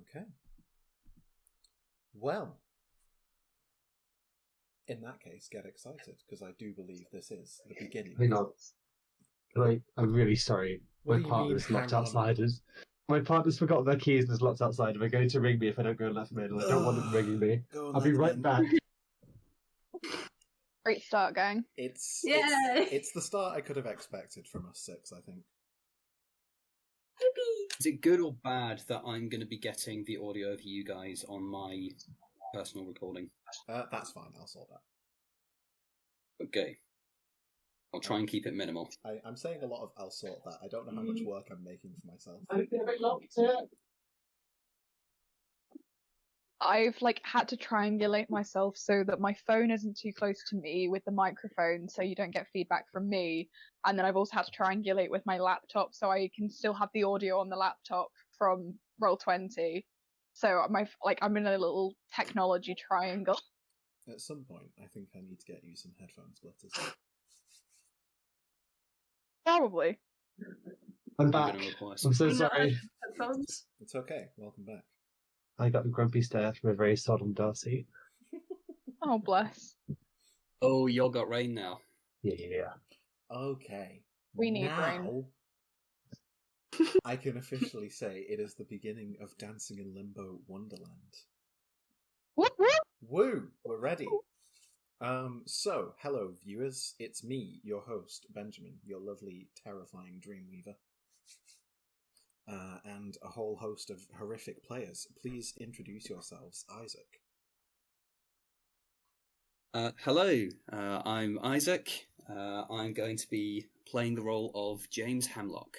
Okay. Well, in that case, get excited, because I do believe this is the beginning. Hang on. I'm really sorry. What My do you partner's mean, locked hang on? outside. My partner's forgotten their keys and is locked outside. And they're going to ring me if I don't go and let them in. And I don't want them ringing me. I'll be right back. Great start, gang. It's the start I could have expected from us six, I think. Is it good or bad that I'm going to be getting the audio of you guys on my personal recording? That's fine. I'll sort that. Okay. I'll try and keep it minimal. I'm saying a lot of "I'll sort that." I don't know how much work I'm making for myself. I've had to triangulate myself so that my phone isn't too close to me with the microphone, so you don't get feedback from me. And then I've also had to triangulate with my laptop, so I can still have the audio on the laptop from Roll20. So I'm in a little technology triangle. At some point, I think I need to get you some headphone splitters. Probably. I'm back. I'm so sorry. Headphones? It's okay. Welcome back. I got the grumpy stare from a very solemn Darcy. Oh, bless. Oh, you got rain now. Yeah. Okay. We need rain. I can officially say it is the beginning of Dancing in Limbo Wonderland. Whoop, whoop. Woo! We're ready. So, hello viewers, it's me, your host, Benjamin, your lovely, terrifying Dreamweaver. And a whole host of horrific players. Please introduce yourselves, Isaac. Hello, I'm Isaac. I'm going to be playing the role of James Hemlock.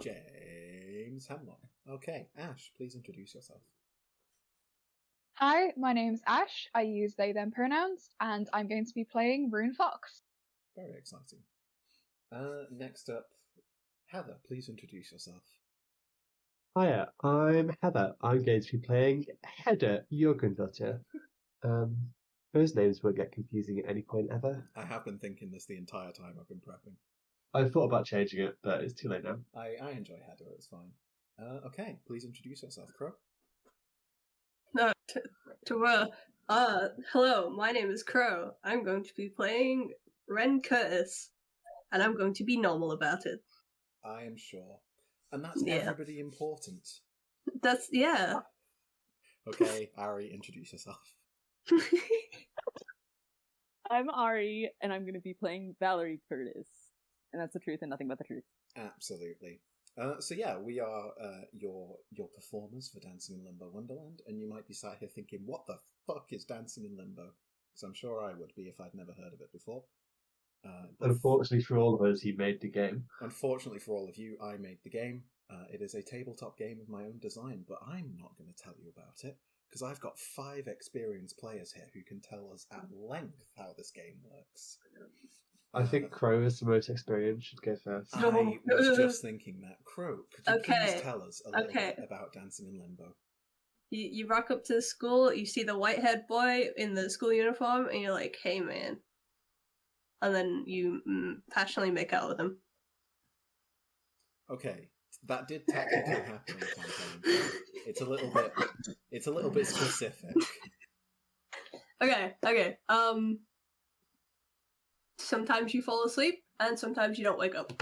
James Hemlock. Okay, Ash, please introduce yourself. Hi, my name's Ash. I use they, them pronouns, and I'm going to be playing Rune Fox. Very exciting. Next up, Heather, please introduce yourself. Hiya, I'm Heather. I'm going to be playing Hedda Jørgëndóttir. Those names won't get confusing at any point ever. I have been thinking this the entire time I've been prepping. I thought about changing it, but it's too late now. I enjoy Hedda, it's fine. Okay, please introduce yourself, Krow. Hello, my name is Krow. I'm going to be playing Wren Curtis, and I'm going to be normal about it. I am sure. And that's everybody important. Yeah. Okay, Ari, introduce yourself. I'm Ari, and I'm going to be playing Valerie Curtis. And that's the truth and nothing but the truth. Absolutely. So yeah, we are your performers for Dancing in Limbo Wonderland, and you might be sat here thinking, what the fuck is Dancing in Limbo? Because I'm sure I would be if I'd never heard of it before. Unfortunately for all of us, he made the game. Unfortunately for all of you, I made the game. It is a tabletop game of my own design, but I'm not going to tell you about it, because I've got 5 experienced players here who can tell us at length how this game works. I think Krow is the most experienced, should go first. I was just thinking that. Krow, could you please tell us a little bit about Dancing in Limbo? You rock up to the school, you see the white-haired boy in the school uniform, and you're like, hey man. And then you passionately make out with him. Okay, that did technically happen in the campaign. It's a little bit specific. Okay. Sometimes you fall asleep, and sometimes you don't wake up.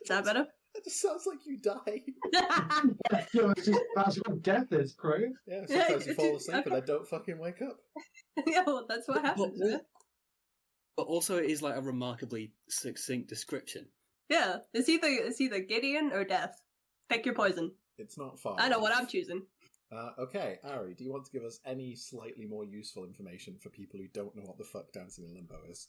Is that better? That just sounds like you die. That's what death is, Krow. Yeah, sometimes you fall asleep and I don't fucking wake up. Yeah, well, that's what happens. But also it is like a remarkably succinct description. Yeah, it's either Gideon or death. Pick your poison. It's not far. I know what I'm choosing. Okay, Ari, do you want to give us any slightly more useful information for people who don't know what the fuck Dancing in Limbo is?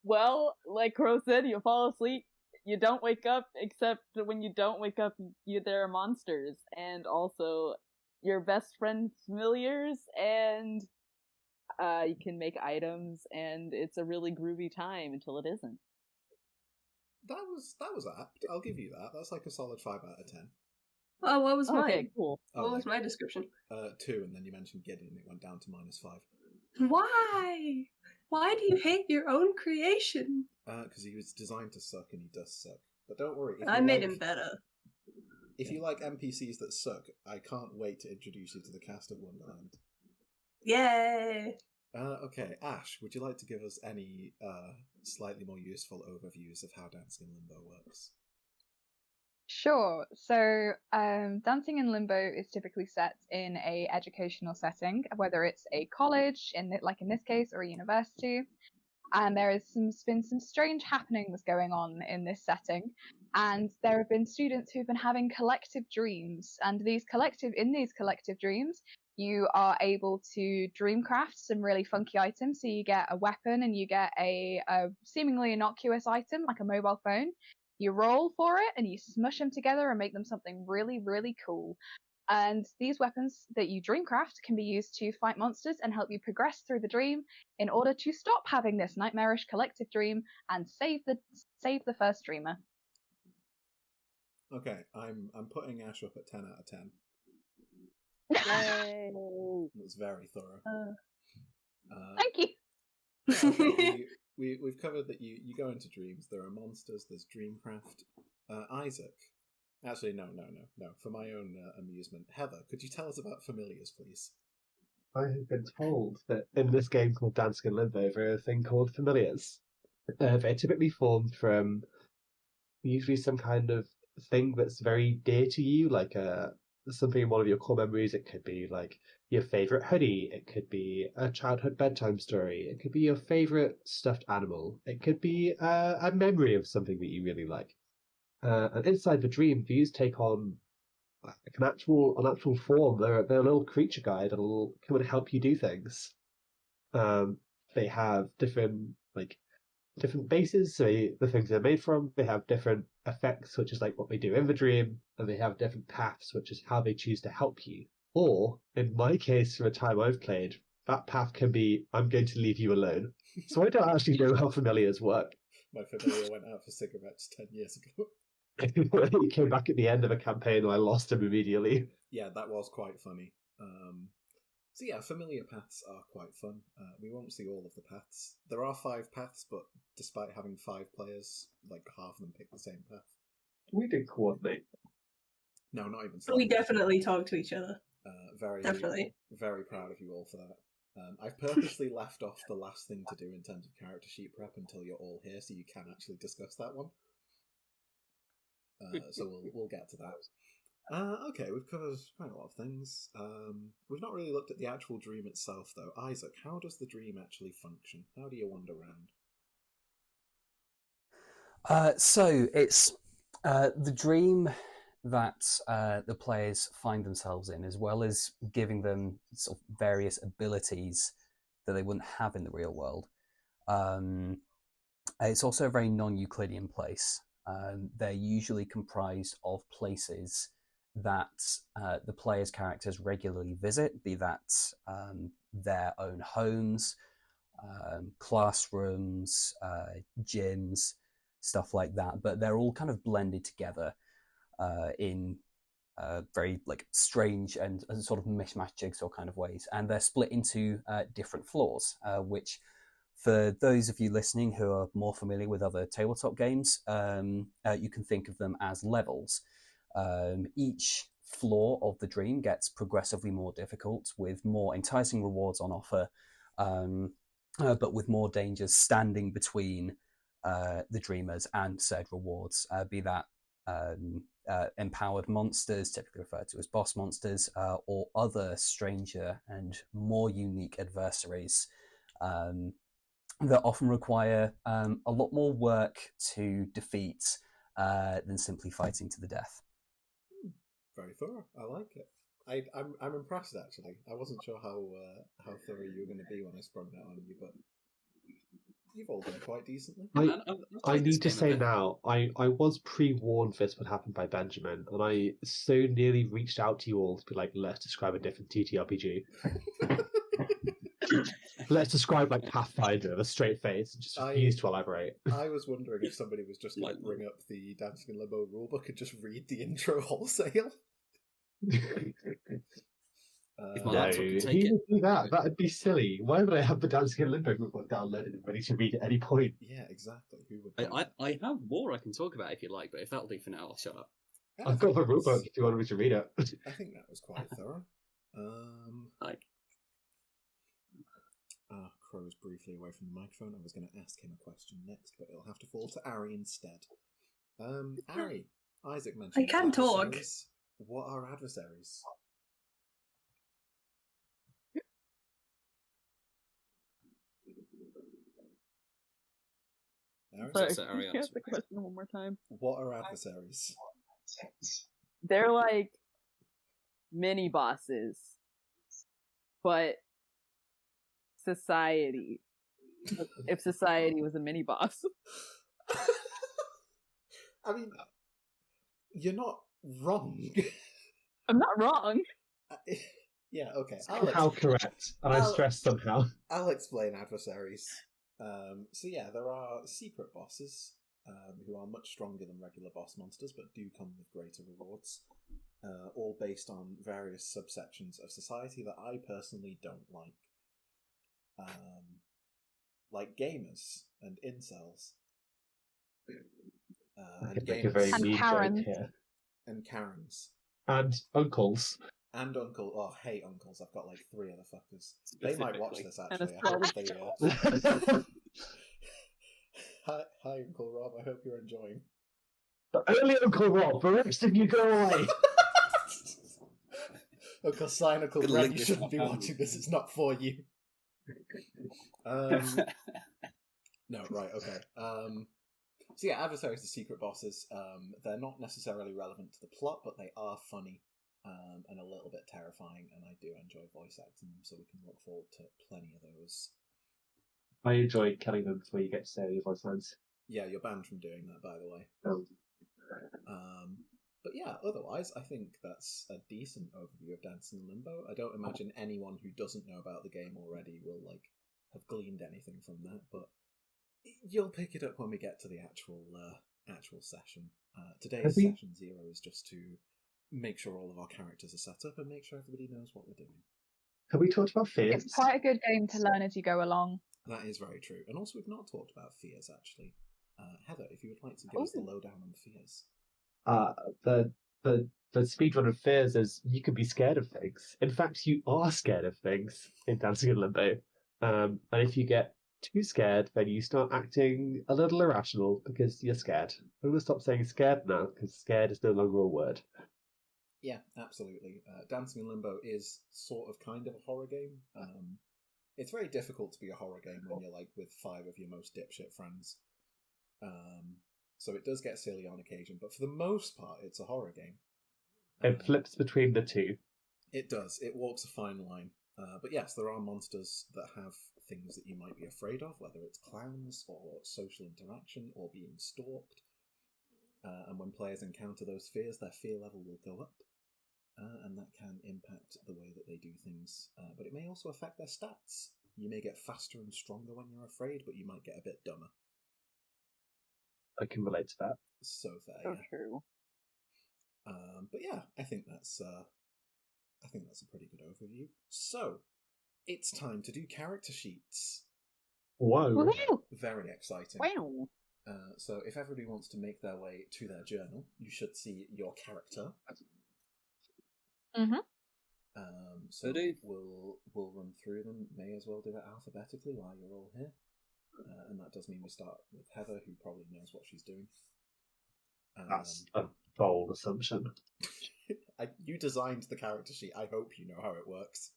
Well, like Krow said, you fall asleep, you don't wake up, except when you don't wake up, there are monsters, and also your best friend familiars, and you can make items, and it's a really groovy time until it isn't. That was apt. I'll give you that. That's like a solid 5 out of 10. Oh, what was mine? Okay, cool. What was my description? 2, and then you mentioned Gideon, it went down to -5. Why? Why do you hate your own creation? Because he was designed to suck, and he does suck. But don't worry. I made him better. If you like NPCs that suck, I can't wait to introduce you to the cast of Wonderland. Yay! Okay, Ash, would you like to give us any slightly more useful overviews of how Dancing in Limbo works? Sure. So, Dancing in Limbo is typically set in a educational setting, whether it's a college, like in this case, or a university. And there has been some strange happenings going on in this setting, and there have been students who've been having collective dreams. And in these collective dreams, you are able to dreamcraft some really funky items. So you get a weapon, and you get a seemingly innocuous item like a mobile phone. You roll for it and you smush them together and make them something really, really cool. And these weapons that you dreamcraft can be used to fight monsters and help you progress through the dream in order to stop having this nightmarish collective dream and save the first dreamer. Okay, I'm putting Ash up at 10 out of 10. Yay! It was very thorough. Thank you. Okay, we've covered that you go into dreams. There are monsters. There's dreamcraft. Isaac. Actually, no. For my own amusement, Heather, could you tell us about familiars, please? I have been told that in this game called Dancing in Limbo, there are a thing called familiars. They're typically formed from usually some kind of thing that's very dear to you, like something in one of your core memories. It could be like your favorite hoodie. It could be a childhood bedtime story. It could be your favorite stuffed animal. It could be a memory of something that you really like. And inside the dream, these take on like an actual form. They're a little creature guide that'll come and help you do things. They have different bases, so the things they're made from. They have different effects, which is like what they do in the dream, and they have different paths, which is how they choose to help you. Or, in my case, from the time I've played, that path can be, I'm going to leave you alone. So I don't actually know how familiars work. My familiar went out for cigarettes 10 years ago. He came back at the end of a campaign and I lost him immediately. Yeah, that was quite funny. So yeah, familiar paths are quite fun. We won't see all of the paths. There are 5 paths, but despite having 5 players, like half of them pick the same path. We did coordinate. No, not even. We definitely talk to each other. Definitely. Very proud of you all for that. I've purposely left off the last thing to do in terms of character sheet prep until you're all here, so you can actually discuss that one. So we'll get to that. Okay, we've covered quite a lot of things. We've not really looked at the actual dream itself, though. Isaac, how does the dream actually function? How do you wander around? So it's the dream that the players find themselves in, as well as giving them sort of various abilities that they wouldn't have in the real world. It's also a very non-Euclidean place. They're usually comprised of places that the players' characters regularly visit, be that their own homes, classrooms, gyms, stuff like that. But they're all kind of blended together in very like strange and sort of mishmash jigsaw kind of ways. And they're split into different floors, which for those of you listening who are more familiar with other tabletop games, you can think of them as levels. Each floor of the dream gets progressively more difficult, with more enticing rewards on offer, but with more dangers standing between the dreamers and said rewards, be that empowered monsters, typically referred to as boss monsters, or other stranger and more unique adversaries that often require a lot more work to defeat than simply fighting to the death. Very thorough. I like it. I'm impressed, actually. I wasn't sure how thorough you were going to be when I sprung that on you, but you've all done quite decently. I need to say now, I was pre-warned this would happen by Benjamin, and I so nearly reached out to you all to be like, let's describe a different TTRPG. Let's describe like Pathfinder with a straight face and just refuse to elaborate. I was wondering if somebody was just going to bring up the Dancing in Limbo rulebook and just read the intro wholesale. No, he would do that. That'd be silly. Why would I have the Dancing in Limbo rulebook downloaded and ready to read at any point? Yeah, exactly. Who would? I have more I can talk about if you like, but if that'll do for now, I'll shut up. Yeah, I've got the rulebook if you want me to read it. I think that was quite thorough. Crow's briefly away from the microphone. I was going to ask him a question next, but it'll have to fall to Ari instead. Ari, Isaac mentioned. I can talk. What are adversaries? Sorry, So, Ari, can you ask the question one more time? What are adversaries? They're like mini bosses, but society. If society was a mini boss. I mean, you're not wrong. I'm not wrong. Yeah, okay. How correct? And I stress somehow. I'll explain adversaries. So yeah, there are secret bosses who are much stronger than regular boss monsters, but do come with greater rewards. All based on various subsections of society that I personally don't like. Like gamers and incels. And gamers. And Karens. And Karens. And uncles. And uncle. Oh, I hate uncles. I've got like 3 other fuckers. They might watch this actually. Hi, Uncle Rob. I hope you're enjoying. Only Uncle Rob. The rest of you go away. Uncle Sign, Uncle Brent, you shouldn't be watching this. It's not for you. No, right, okay. So yeah, adversaries are secret bosses. They're not necessarily relevant to the plot, but they are funny and a little bit terrifying, and I do enjoy voice acting them, so we can look forward to plenty of those. I enjoy killing them before you get to say your voice lines. Yeah, you're banned from doing that, by the way. But yeah, otherwise, I think that's a decent overview of Dancing in Limbo. I don't imagine anyone who doesn't know about the game already will have gleaned anything from that, but you'll pick it up when we get to the actual session. Today's session 0 is just to make sure all of our characters are set up and make sure everybody knows what we're doing. Have we talked about fears? It's quite a good game to learn as you go along. That is very true. And also, we've not talked about fears, actually. Heather, if you would like to give us the lowdown on fears. The speedrun of fears is you can be scared of things. In fact, you are scared of things in Dancing in Limbo. And if you get too scared, then you start acting a little irrational because you're scared. I'm going to stop saying scared now because scared is no longer a word. Yeah, absolutely. Dancing in Limbo is sort of kind of a horror game. It's very difficult to be a horror game when you're with 5 of your most dipshit friends. So it does get silly on occasion, but for the most part, it's a horror game. It flips between the two. It does. It walks a fine line. But yes, there are monsters that have things that you might be afraid of, whether it's clowns or social interaction or being stalked. And when players encounter those fears, their fear level will go up. And that can impact the way that they do things. But it may also affect their stats. You may get faster and stronger when you're afraid, but you might get a bit dumber. I can relate to that. So fair, So yeah. true. But yeah, I think that's a pretty good overview. So it's time to do character sheets. Whoa! Woohoo! Very exciting. Wow. So if everybody wants to make their way to their journal, you should see your character. Mhm. So we'll run through them. May as well do it alphabetically while you're all here. And that does mean we start with Heather, who probably knows what she's doing. That's a bold assumption. You designed the character sheet. I hope you know how it works.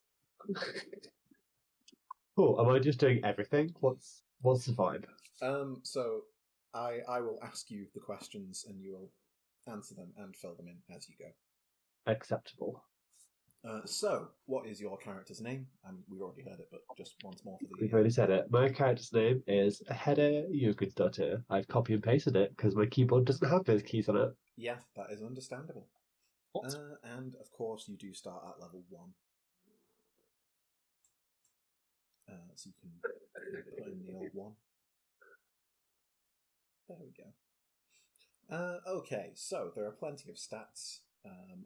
Cool. Am I just doing everything? What's the vibe? So I will ask you the questions, and you will answer them and fill them in as you go. Acceptable. So, what is your character's name? We already heard it, but just once more for the... We've already said it. My character's name is Hedda Jørgëndóttir. I've copy and pasted it because my keyboard doesn't have those keys on it. Yeah, that is understandable. What? And, of course, you do start at level 1. So you can put in the old 1. There we go. Okay, so there are plenty of stats.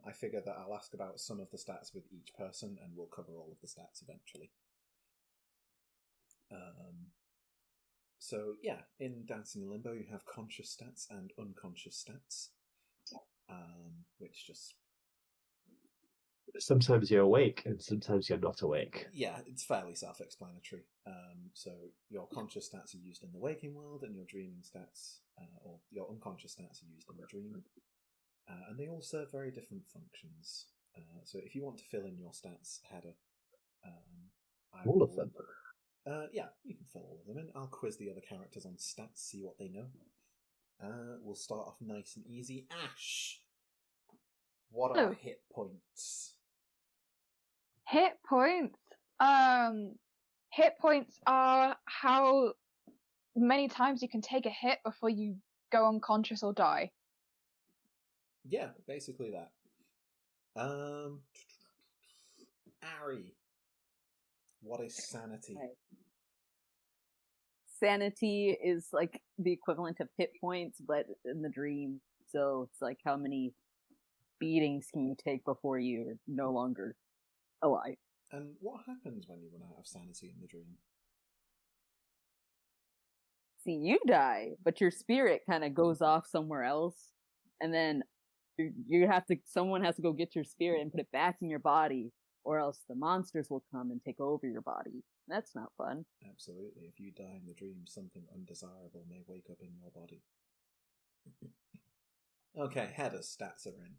I figure that I'll ask about some of the stats with each person, and we'll cover all of the stats eventually. So, yeah, in Dancing in Limbo, you have conscious stats and unconscious stats, which just... Sometimes you're awake, and sometimes you're not awake. Yeah, it's fairly self-explanatory. So your conscious stats are used in the waking world, and your dreaming stats, or your unconscious stats, are used in the dream. And they all serve very different functions. So if you want to fill in your stats, Hedda... All of them? Yeah, you can fill all of them in. I'll quiz the other characters on stats, see what they know. We'll start off nice and easy. Ash! What are hit points? Hit points? Hit points are how many times you can take a hit before you go unconscious or die. Yeah, basically that. Ari, what is sanity? Right. Sanity is like the equivalent of hit points, but in the dream. So it's like how many beatings can you take before you're no longer alive? And what happens when you run out of sanity in the dream? See, you die, but your spirit kind of goes off somewhere else, and then someone has to go get your spirit and put it back in your body, or else the monsters will come and take over your body. That's not fun. Absolutely. If you die in the dream, something undesirable may wake up in your body. Okay, Hedda's stats are in.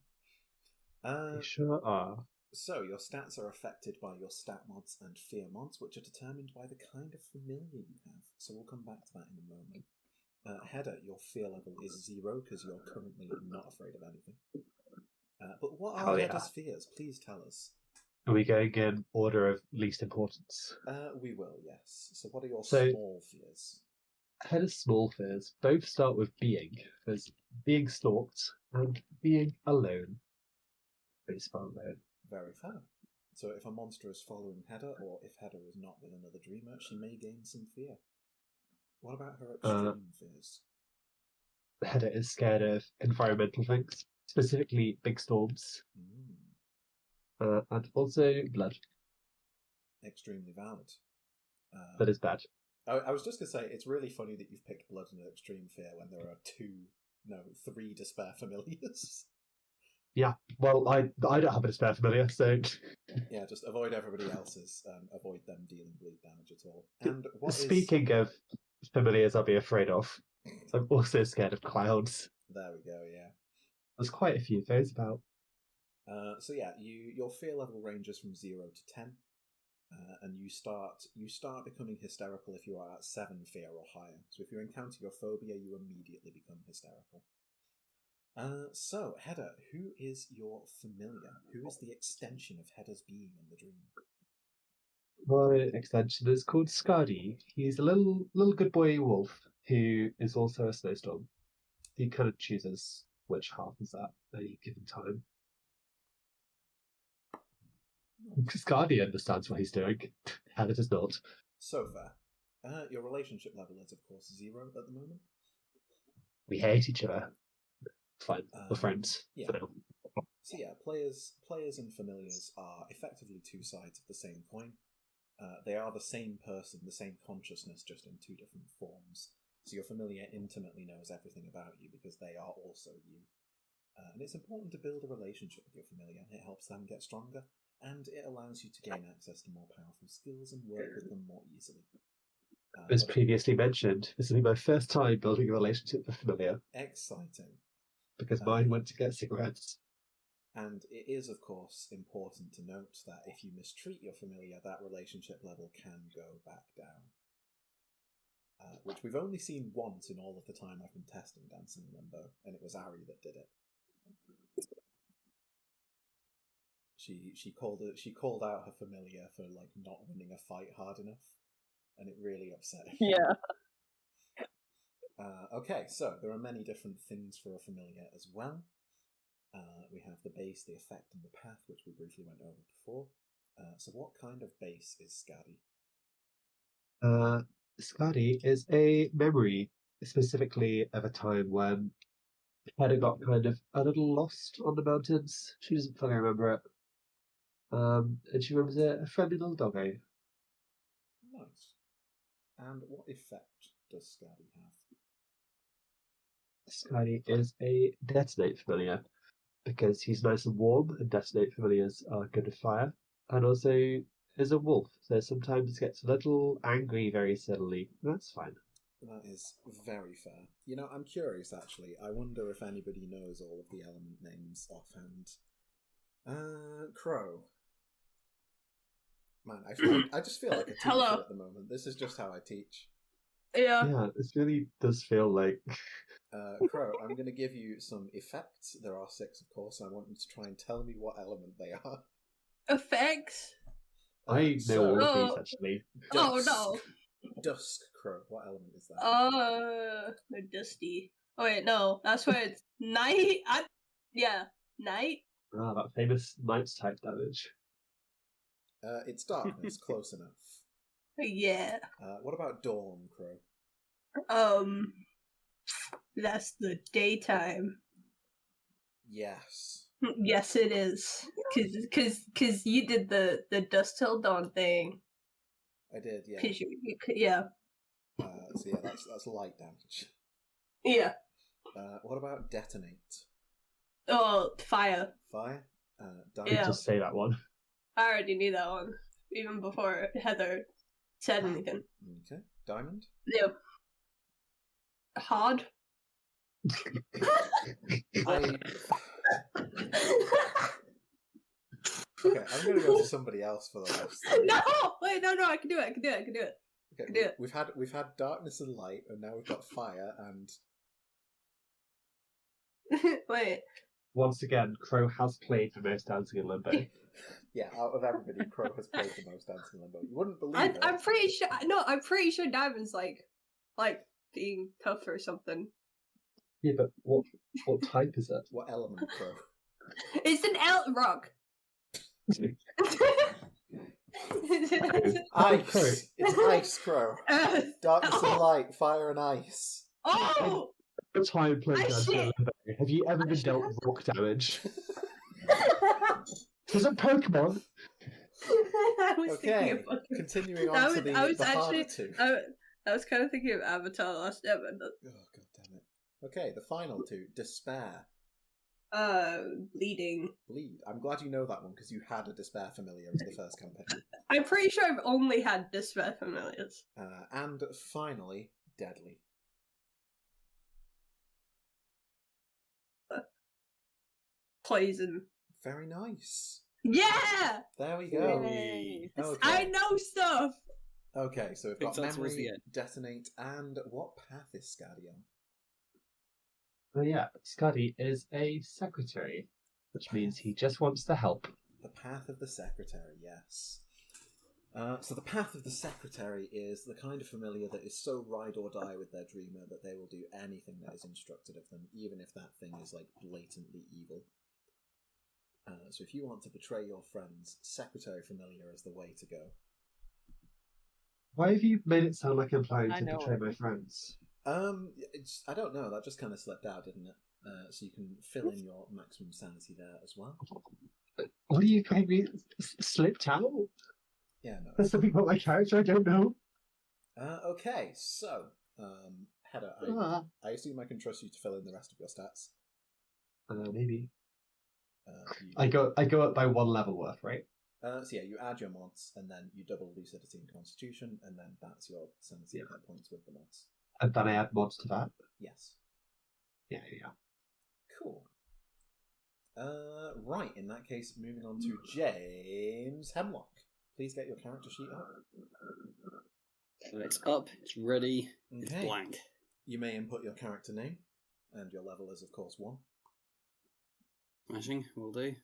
They sure are. So, your stats are affected by your stat mods and fear mods, which are determined by the kind of familiar you have. So we'll come back to that in a moment. Hedda, your fear level is 0 because you're currently not afraid of anything. But what are Hedda's fears? Please tell us. Are we going in order of least importance? We will, yes. So what are your small fears? Hedda's small fears both start with being. There's being stalked and being alone. Pretty far alone. Very fair. So if a monster is following Hedda, or if Hedda is not with another dreamer, she may gain some fear. What about her extreme fears? Hedda is scared of environmental things, specifically big storms. And also blood. Extremely valid. That is bad. I was just going to say, it's really funny that you've picked blood and extreme fear when there are 3 despair familiars. Yeah, well, I don't have a despair familiar, so... Yeah, just avoid everybody else's, avoid them dealing bleed damage at all. And Speaking of familiars I'll be afraid of, I'm also scared of clouds. There we go, yeah. There's quite a few of those about. So yeah, your fear level ranges from 0 to 10, and you start becoming hysterical if you are at 7 fear or higher. So if you encounter your phobia, you immediately become hysterical. So, Hedda, who is your familiar? Who is the extension of Hedda's being in the dream? My extension is called Skadi. He's a little good boy wolf who is also a snowstorm. He kind of chooses which half is at any given time. Skadi understands what he's doing. Hedda does not. So fair. Your relationship level is, of course, 0 at the moment. We hate each other. Fine, we're friends. Yeah. For now. So yeah, players and familiars are effectively 2 sides of the same coin. They are the same person, the same consciousness, just in 2 different forms. So your familiar intimately knows everything about you because they are also you. And it's important to build a relationship with your familiar. It helps them get stronger, and it allows you to gain access to more powerful skills and work with them more easily. As previously mentioned, this will be my first time building a relationship with a familiar. Exciting. Because mine went to get cigarettes. And it is, of course, important to note that if you mistreat your familiar, that relationship level can go back down. Which we've only seen once in all of the time I've been testing Dancing in Limbo, and it was Ari that did it. She called out her familiar for not winning a fight hard enough, and it really upset her. Yeah. Okay, so there are many different things for a familiar as well. We have the base, the effect, and the path, which we briefly went over before. So what kind of base is Skadi? Skadi is a memory, specifically of a time when Hedda got kind of a little lost on the mountains. She doesn't fully remember it. And she remembers a friendly little doggo. Nice. And what effect does Scotty have? Scotty is a detonate familiar because he's nice and warm, and detonate familiars are good with fire, and also is a wolf, so sometimes gets a little angry very suddenly. That's fine. That is very fair. You know, I'm curious actually. I wonder if anybody knows all of the element names offhand. Krow. Man, I just feel like a teacher Hello. at the moment. This is just how I teach. Yeah. Yeah, this really does feel like. Krow, I'm going to give you some effects. There are 6, of course. I want you to try and tell me what element they are. Effects. I know all of these Oh. actually. Oh no. Dusk, Krow. What element is that? They're dusty. Oh wait, no, that's why it's night. Night. Ah, that famous knight's type damage. It's darkness. Close enough. Yeah. What about dawn, Krow? That's the daytime. Yes. Yes, it is. Cause you did the dusk till dawn thing. I did, yeah. Yeah. So yeah, that's light damage. Yeah. What about detonate? Oh, fire. Fire? Yeah. Just say that one. I already knew that one even before Heather said anything. Okay. Diamond? Yeah. Hard. Okay, I'm going to go to somebody else for the rest. No! Wait, no, I can do it. Okay, do it. we've had darkness and light, and now we've got fire and. Wait. Once again, Krow has played the most Dancing in Limbo. Yeah, out of everybody, Krow has played the most Dancing in Limbo. You wouldn't believe it. I'm pretty sure. No, I'm pretty sure Diamond's like being tough or something. Yeah, but what type is it? What element, Krow? It's an rock. Ice. It's ice, Krow. Darkness and light, fire and ice. Oh! What time playing Ah, Dancing in shit. Limbo? Have you ever been dealt rock damage? There's a Pokemon. I was Okay, thinking of continuing That on was- to the, I was the harder actually- two. I was kind of thinking of Avatar last time. Oh, god damn it. Okay, the final two. Despair. Bleeding. Bleed. I'm glad you know that one, because you had a Despair familiar in the first campaign. I'm pretty sure I've only had Despair familiars. And finally, Deadly. Poison. Very nice. Yeah! There we go. Yay. Okay. I know stuff! Okay, so we've got Think that's towards the Memory, end. Detonate, and what path is Scadi on? Oh yeah, Scuddy is a secretary, which means he just wants to help. The Path of the Secretary, yes. So the Path of the Secretary is the kind of familiar that is so ride or die with their dreamer that they will do anything that is instructed of them, even if that thing is like blatantly evil. So if you want to betray your friends, Secretary Familiar is the way to go. Why have you made it sound like I'm planning I to know betray it. my friends? I don't know, that just kind of slipped out, didn't it? So you can fill in your maximum sanity there as well. What are you trying to slipped out? Yeah, no. There's something about my character I don't know. Okay, so, Hedda, I assume I can trust you to fill in the rest of your stats. Maybe. You- I go up by 1 level worth, right? So yeah, you add your mods, and then you double lucidity and constitution, and then that's your sanity and hit points with the mods. And then I add mods to that. Yes. Yeah. Cool. Right, in that case, moving on to James Hemlock. Please get your character sheet up. So it's up, it's ready, it's Okay. blank. You may input your character name, and your level is, of course, 1. Smashing, will do.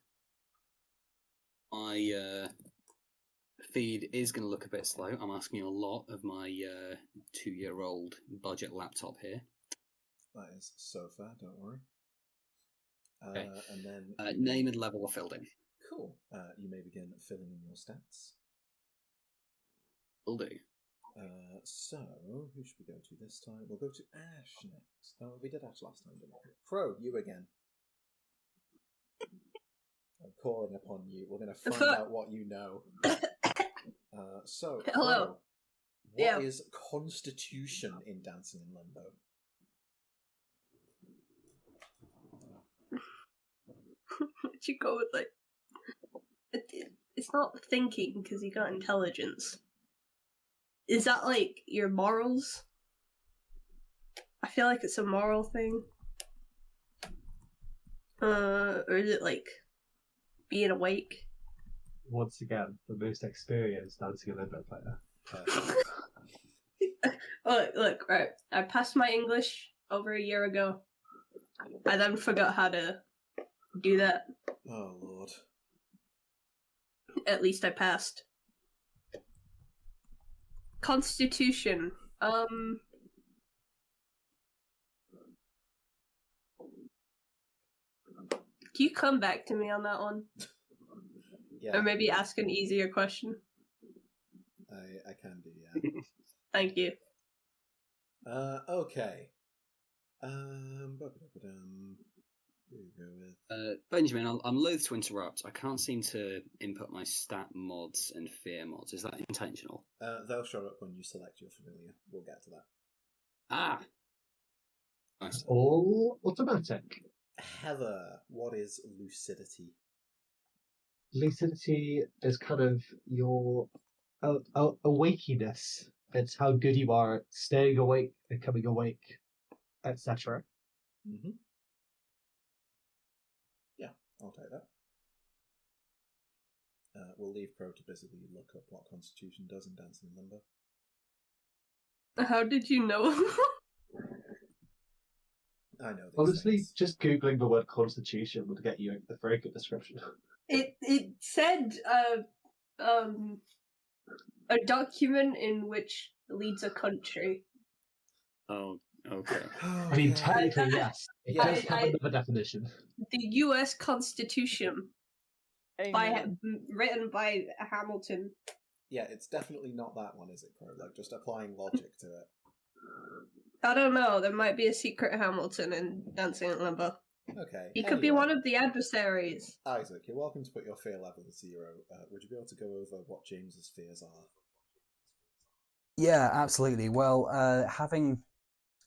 My feed is going to look a bit slow. I'm asking a lot of my 2-year-old budget laptop here. That is so fair, don't worry. Okay. And then... Name and level are filled in. Cool. You may begin filling in your stats. Will do. So, who should we go to this time? We'll go to Ash next. Oh, we did Ash last time, didn't we? Krow, you again. I'm calling upon you. We're going to find out what you know. So, Hello. What is Constitution in Dancing in Limbo? Would you go with like? It's not thinking because you got intelligence. Is that like your morals? I feel like it's a moral thing. Or is it like being awake? Once again, the most experienced Dancing in Limbo player. Look, right. I passed my English over a year ago. I then forgot how to do that. Oh, Lord. At least I passed. Constitution. Can you come back to me on that one? Yeah. Or maybe ask an easier question? I can do, yeah. Thank you. Okay. Who we go with? Benjamin, I'm loath to interrupt. I can't seem to input my stat mods and fear mods. Is that intentional? They'll show up when you select your familiar. We'll get to that. Ah! Nice. All automatic. Heather, what is lucidity? Lucidity is kind of your awakeness. It's how good you are at staying awake, becoming awake, etc. Mm-hmm. Yeah, I'll take that. We'll leave Krow to busily look up what Constitution does in Dancing in Limbo. How did you know? I know these Honestly, things. just Googling the word Constitution would get you a very good description. It said a document in which leads a country. Oh, okay. I mean, technically, yes. It does have another definition. The U.S. Constitution, written by Hamilton. Yeah, it's definitely not that one, is it, Krow? Like, just applying logic to it. I don't know. There might be a secret Hamilton in Dancing in Limbo. Okay. He could be one of the adversaries. Isaac, you're welcome to put your fear level to 0. Would you be able to go over what James's fears are? Yeah, absolutely. Well, having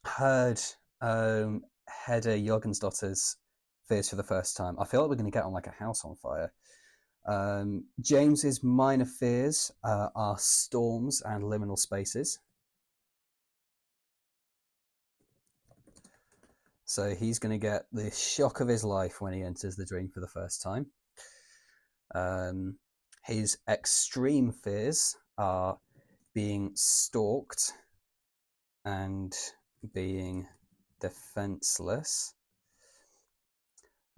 heard Hedda Jørgëndóttir's fears for the first time, I feel like we're going to get on like a house on fire. James's minor fears are storms and liminal spaces. So he's going to get the shock of his life when he enters the dream for the first time. His extreme fears are being stalked and being defenseless.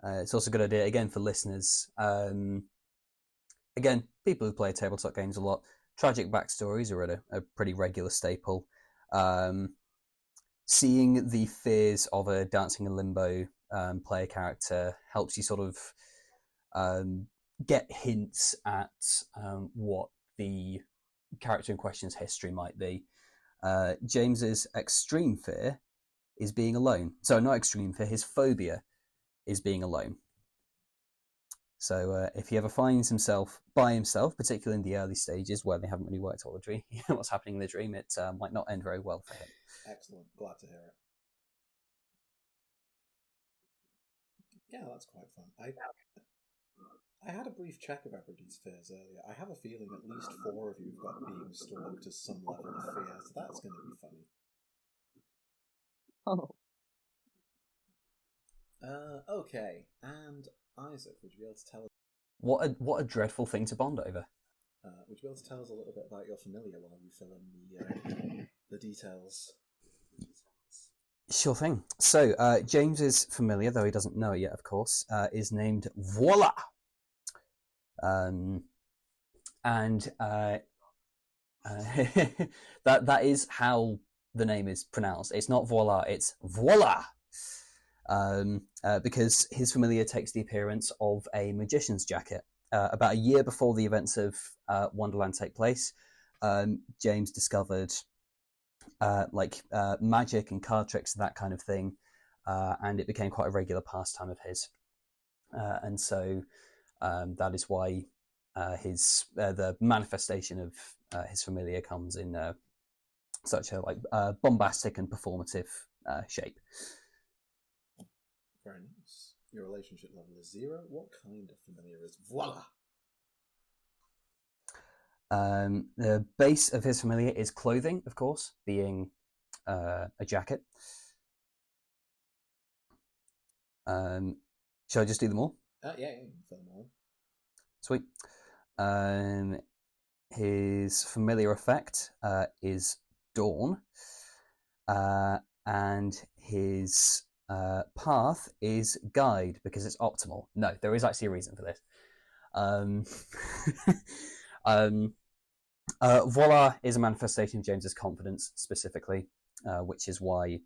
It's also a good idea, again, for listeners. Again, people who play tabletop games a lot, tragic backstories are a pretty regular staple. Seeing the fears of a Dancing in Limbo player character helps you sort of get hints at what the character in question's history might be. James's extreme fear is being alone. So not extreme fear, his phobia is being alone. So if he ever finds himself by himself, particularly in the early stages where they haven't really worked out the dream, what's happening in the dream, it might not end very well for him. Excellent. Glad to hear it. Yeah, that's quite fun. I had a brief check of everybody's fears earlier. I have a feeling at least 4 of you have got being stalked as some level of fear, so that's going to be funny. Oh. Okay, and Isaac, would you be able to tell us... What a dreadful thing to bond over. Would you be able to tell us a little bit about your familiar while you fill in the details? Sure thing. So James's familiar, though he doesn't know it yet, of course, is named Voila. That is how the name is pronounced. It's not voila, it's voila. Because his familiar takes the appearance of a magician's jacket. About a year before the events of Wonderland take place, James discovered magic and card tricks and that kind of thing, and it became quite a regular pastime of his. And so that is why the manifestation of his familiar comes in such a bombastic and performative shape. Very nice. Your relationship level is 0. What kind of familiar is voila? The base of his familiar is clothing, of course, being a jacket. Shall I just do them all? Yeah, you can fill them all. Sweet. His familiar effect is Dawn, and his path is Guide because it's optimal. No, there is actually a reason for this. Voila is a manifestation of James's confidence specifically, which is why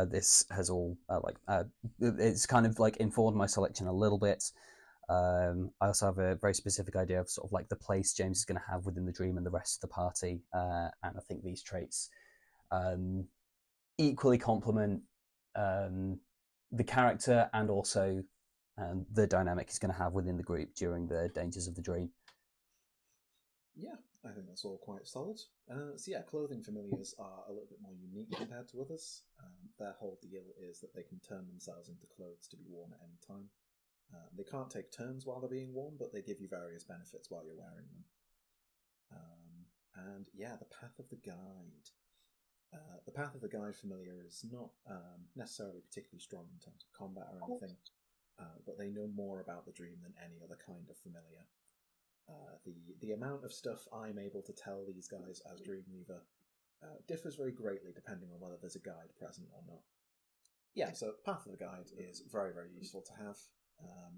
this has all it's kind of like informed my selection a little bit. I also have a very specific idea of sort of like the place James is going to have within the dream and the rest of the party, and I think these traits equally complement the character and also the dynamic he's going to have within the group during the dangers of the dream. Yeah, I think that's all quite solid. So yeah, clothing familiars are a little bit more unique compared to others. Their whole deal is that they can turn themselves into clothes to be worn at any time. They can't take turns while they're being worn, but they give you various benefits while you're wearing them. And yeah, the Path of the Guide. The Path of the Guide familiar is not necessarily particularly strong in terms of combat or anything, but they know more about the dream than any other kind of familiar. The amount of stuff I'm able to tell these guys as Dreamweaver differs very greatly depending on whether there's a guide present or not. Yeah, so Path of the Guide is very, very useful to have,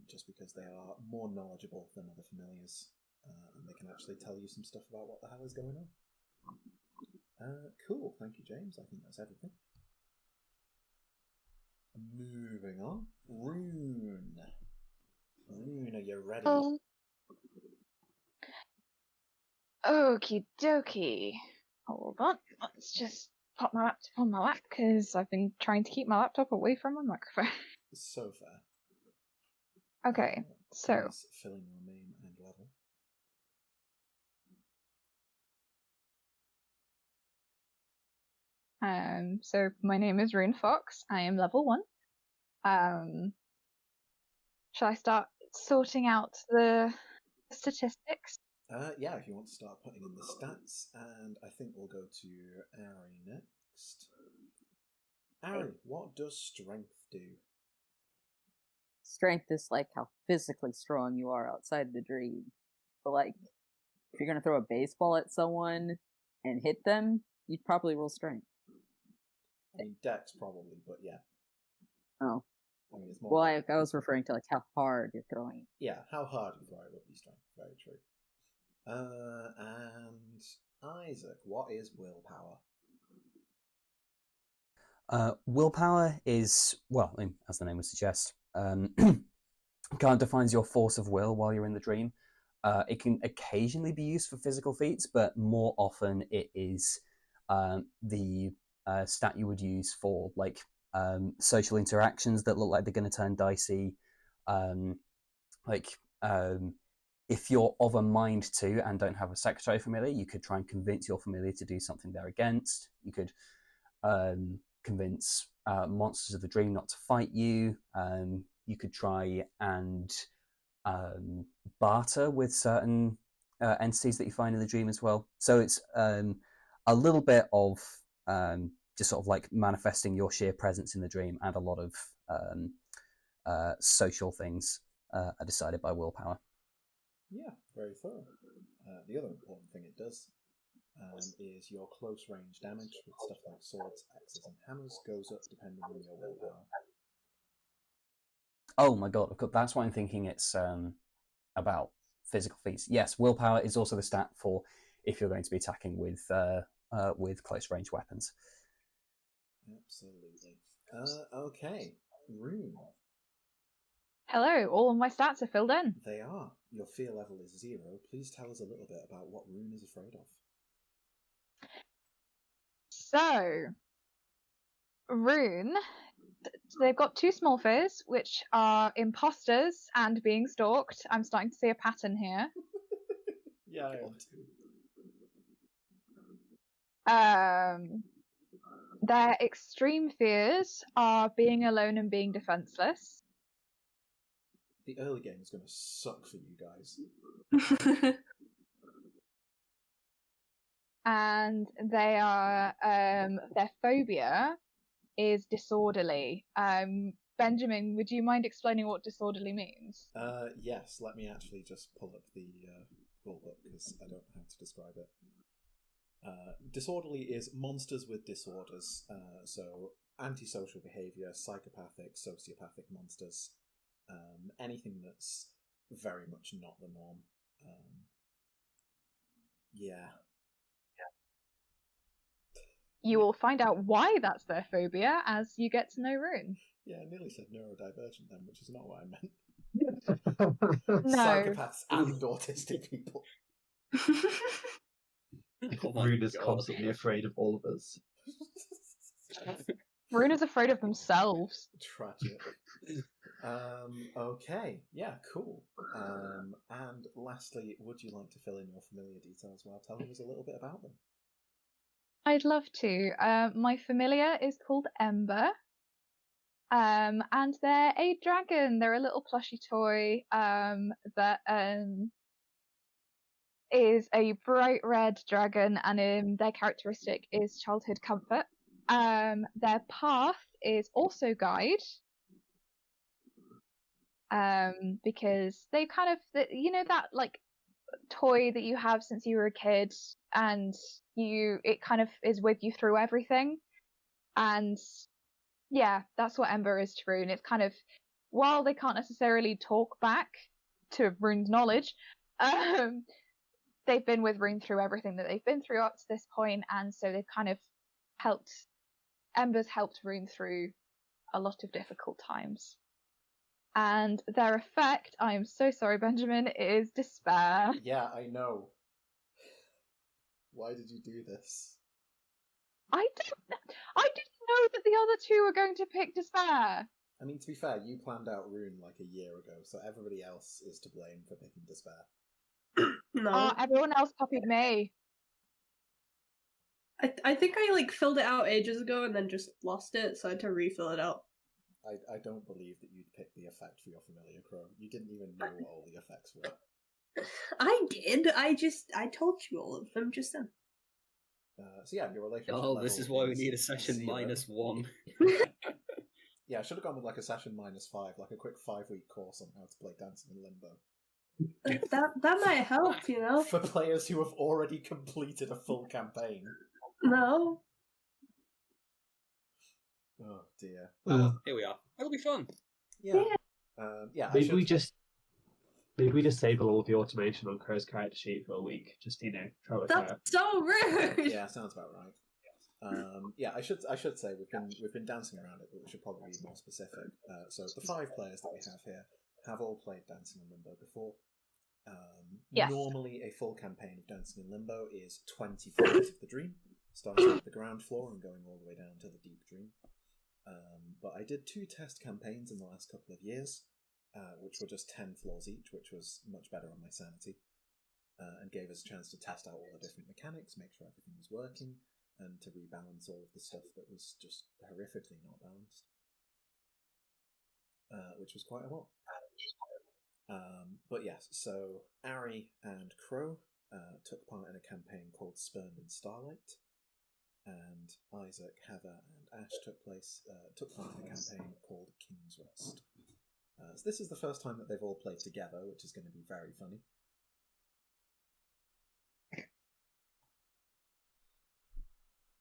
just because they are more knowledgeable than other familiars, and they can actually tell you some stuff about what the hell is going on. Cool, thank you, James. I think that's everything. Moving on. Rune, are you ready? Okie dokie. Hold on. Let's just pop my laptop on my lap because I've been trying to keep my laptop away from my microphone. So fair. Okay, so. Please fill in your name and level. So my name is Rune Fox. I am level 1. Shall I start sorting out the statistics? Yeah, if you want to start putting in the stats, and I think we'll go to Ari next. Ari, what does strength do? Strength is like how physically strong you are outside the dream. But like, if you're gonna throw a baseball at someone and hit them, you'd probably roll strength. I mean, Dex probably, but yeah. Oh. I mean, it's more. Well, I was referring to like how hard you're throwing it. Yeah, how hard you throw it would be strength. Very true. And Isaac, what is willpower? Willpower is, well, I mean, as the name would suggest, kind of defines your force of will while you're in the dream. It can occasionally be used for physical feats, but more often it is the stat you would use for like social interactions that look like they're going to turn dicey. If you're of a mind to and don't have a secretary familiar, you could try and convince your familiar to do something they're against. You could convince monsters of the dream not to fight you. You could try and barter with certain entities that you find in the dream as well. So it's a little bit of just sort of like manifesting your sheer presence in the dream, and a lot of social things are decided by willpower. Yeah, very thorough. The other important thing it does is your close range damage with stuff like swords, axes, and hammers goes up depending on your willpower. Oh my god, that's why I'm thinking it's about physical feats. Yes, willpower is also the stat for if you're going to be attacking with close range weapons. Absolutely. Okay, Rune. Hello, all of my stats are filled in. They are. Your fear level is 0. Please tell us a little bit about what Rune is afraid of. So, Rune, they've got 2 small fears, which are imposters and being stalked. I'm starting to see a pattern here. Yeah, I am too. Their extreme fears are being alone and being defenseless. The early game is going to suck for you guys. And they are their phobia is disorderly. Benjamin, would you mind explaining what disorderly means? Yes, let me actually just pull up the rulebook because I don't know how to describe it. Disorderly is monsters with disorders, so antisocial behaviour, psychopathic, sociopathic monsters, anything that's very much not the norm. Yeah. You will find out why that's their phobia as you get to know Rune. Yeah, I nearly said neurodivergent then, which is not what I meant. No. Psychopaths and autistic people. Rune is constantly afraid of all of us. Rune is afraid of themselves. Tragic. Okay, yeah, cool. And lastly, would you like to fill in your familiar details while telling us a little bit about them? I'd love to. My familiar is called Ember. And they're a dragon. They're a little plushy toy that is a bright red dragon, and their characteristic is childhood comfort. Their path is also guide. Because they kind of, that like toy that you have since you were a kid, and it kind of is with you through everything. And yeah, that's what Ember is to Rune. It's kind of, while they can't necessarily talk back to Rune's knowledge, they've been with Rune through everything that they've been through up to this point, and so they've kind of Ember's helped Rune through a lot of difficult times. And their effect, I am so sorry, Benjamin, is despair. Yeah, I know. Why did you do this? I didn't know that the other two were going to pick despair. I mean, to be fair, you planned out Rune like a year ago, so everybody else is to blame for picking despair. No. Everyone else copied me. I think I filled it out ages ago and then just lost it, so I had to refill it out. I don't believe that you'd pick the effect for your familiar Krow. You didn't even know what all the effects were. I did. I told you all of them just then. So yeah, your relationship. Oh, this is why we need a session -1. Yeah, I should have gone with like a session -5, like a quick 5-week course on how to play Dancing in Limbo. That might help, you know. For players who have already completed a full campaign. No. Oh dear. Here we are. It'll be fun. Yeah. Yeah. Maybe we disable all the automation on Crow's character sheet for a week. Just try it out. That's so rude. Yeah, sounds about right. Yeah, I should say we've been dancing around it, but we should probably be more specific. So the 5 players that we have here have all played Dancing in Limbo before. Yes. Normally, a full campaign of Dancing in Limbo is 20 floors of the dream, starting at the ground floor and going all the way down to the deep dream. But I did 2 test campaigns in the last couple of years, which were just 10 floors each, which was much better on my sanity, and gave us a chance to test out all the different mechanics, make sure everything was working, and to rebalance all of the stuff that was just horrifically not balanced, which was quite a lot. But yes, so Ari and Krow took part in a campaign called Spurned in Starlight, and Isaac, Heather, and Ash took part in a campaign called King's Rest. So this is the first time that they've all played together, which is going to be very funny.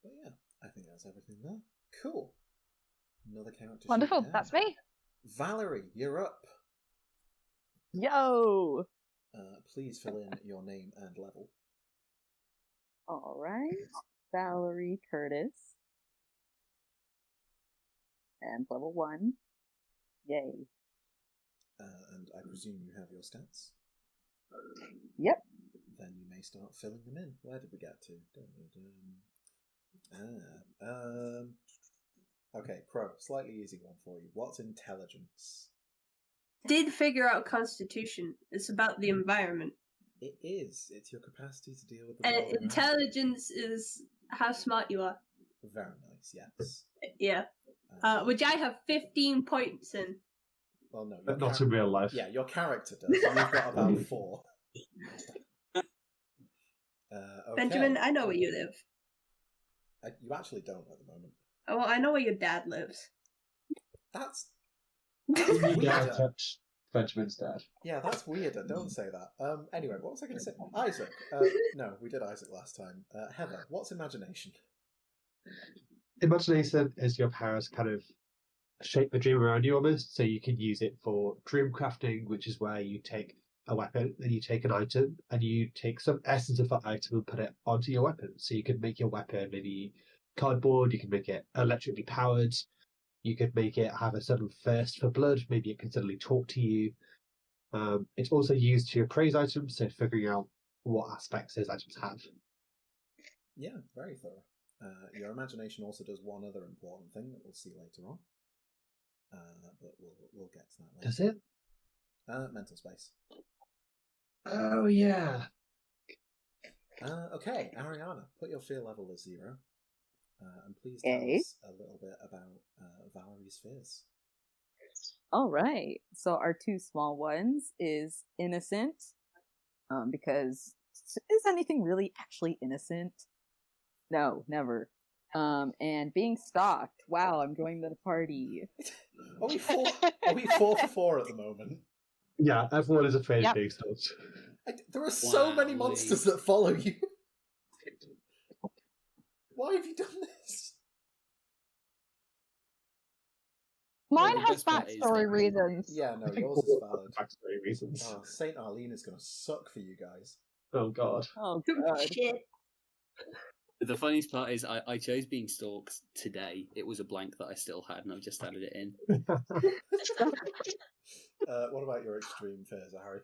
But yeah, I think that's everything there. Cool. Another character. Wonderful, that's me. Valerie, you're up. Yo! Please fill in your name and level. Alright. Valerie Curtis. And level 1. Yay. And I presume you have your stats? Yep. Then you may start filling them in. Where did we get to? Okay, Krow, slightly easy one for you. What's intelligence? Did figure out Constitution. It's about the environment. It is. It's your capacity to deal with the And world around you. intelligence is how smart you are. Very nice, yes. Yeah. Which I have 15 points in. Well, no. But not in real life. Yeah, your character does. You've got about 4. Okay. Benjamin, I know where you live. You actually don't at the moment. Oh, well, I know where your dad lives. That's You weirder. can't touch Benjamin's dad. Yeah, that's weirder. Don't say that. Anyway, what was I going to say? Isaac. No, we did Isaac last time. Heather, what's imagination? Imagination is your powers kind of shape the dream around you almost, so you can use it for dream crafting, which is where you take a weapon and you take an item and you take some essence of that item and put it onto your weapon. So you can make your weapon maybe cardboard, you can make it electrically powered, you could make it have a sudden thirst for blood, maybe it can suddenly talk to you. It's also used to appraise items, so figuring out what aspects those items have. Yeah, very thorough. Your imagination also does one other important thing that we'll see later on. But we'll get to that later. Does it? Mental space. Oh, yeah. Okay, Ariana, put your fear level as 0. And please tell us a little bit about Valerie's fears. All right. So our 2 small ones is innocent, because is anything really actually innocent? No, never. And being stalked. Wow, I'm joining the party. Are we 4 for 4 at the moment? Yeah, everyone is afraid of being stalked. There are so many monsters that follow you. Why have you done this? Mine the has best part is backstory that- reasons. Yeah, no, I think yours is all valid. backstory reasons. Oh, Saint Arlene is going to suck for you guys. Oh, God. Oh god. Shit. The funniest part is I chose being stalked today. It was a blank that I still had, and I've just added it in. What about your extreme fears, Harry?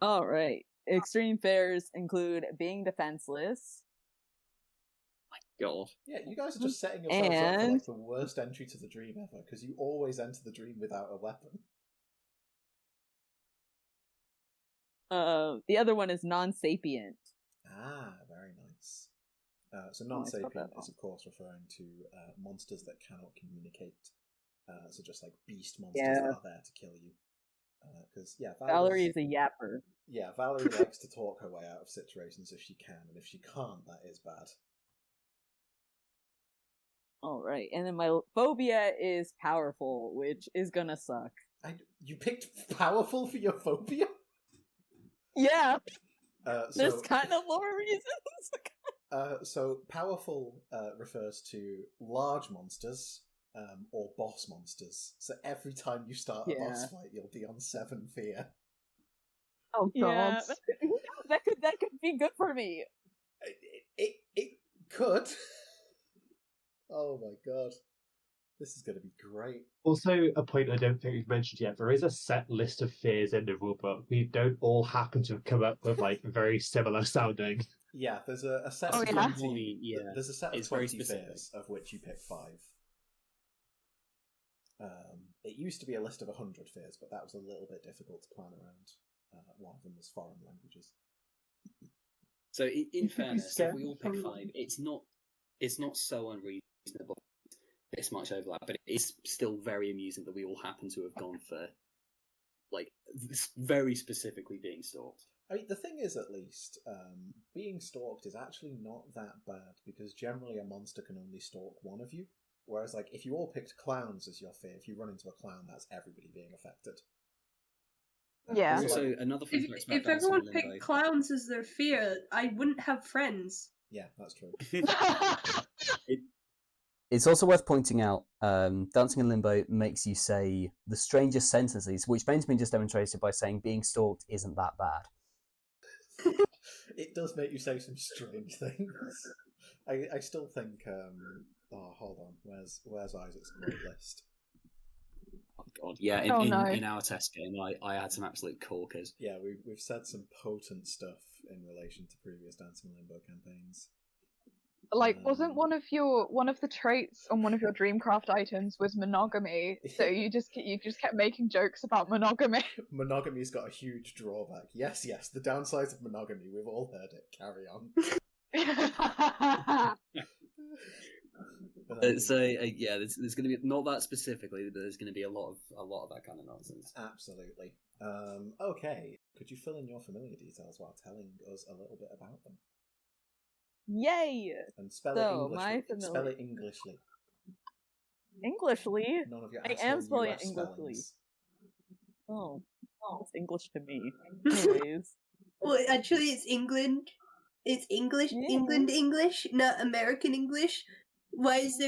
All right. Extreme fears include being defenseless. God. Yeah, you guys are just setting yourselves up for like the worst entry to the dream ever, because you always enter the dream without a weapon. The other one is non-sapient. Ah, very nice. So non-sapient is, of course, referring to monsters that cannot communicate. So just like beast monsters that are there to kill you. Because Valerie is a yapper. Yeah, Valerie likes to talk her way out of situations if she can, and if she can't, that is bad. All right, and then my phobia is powerful, which is gonna suck. You picked powerful for your phobia? Yeah, So, there's kind of lore reasons. So powerful refers to large monsters or boss monsters. So every time you start a boss fight, you'll be on 7 fear. Oh god. That could be good for me. It could. Oh my god. This is going to be great. Also, a point I don't think we've mentioned yet, there is a set list of fears in the rulebook. We don't all happen to have come up with like very similar sounding. Yeah, there's a set Oh, of yeah? 20, there's a set of It's very 20 specific. fears, of which you pick 5. It used to be a list of 100 fears, but that was a little bit difficult to plan around. One of them was foreign languages. So in fairness, if we all pick Scary. 5, it's not so unreasonable. This much overlap, but it is still very amusing that we all happen to have gone for like very specifically being stalked. I mean, the thing is, at least, being stalked is actually not that bad, because generally a monster can only stalk one of you. Whereas, like, if you all picked clowns as your fear, if you run into a clown, that's everybody being affected. Yeah. Also, another fun fact about If Dancing everyone in Limbo- picked clowns as their fear, I wouldn't have friends. Yeah, that's true. It's also worth pointing out, Dancing in Limbo makes you say the strangest sentences, which Benjamin just demonstrated by saying being stalked isn't that bad. It does make you say some strange things. I still think. Oh, hold on. Where's Isaac's great list? Oh god, yeah. In our test game, I had some absolute corkers. Yeah, we've said some potent stuff in relation to previous Dancing in Limbo campaigns. Like, wasn't one of the traits on one of your Dreamcraft items was monogamy? So you just kept making jokes about monogamy. Monogamy's got a huge drawback. Yes, the downsides of monogamy. We've all heard it. Carry on. Yeah, there's going to be not that specifically, but there's going to be a lot of that kind of nonsense. Absolutely. Okay. Could you fill in your familiar details while telling us a little bit about them? Yay! And spell So, it my Englishly. Spell familiar- it Englishly. Englishly? None of your I asshole am spelling US it Englishly. spellings. Oh, it's English to me. Anyways. Well, actually, it's England. It's English, Yeah. England English, not American English. Why is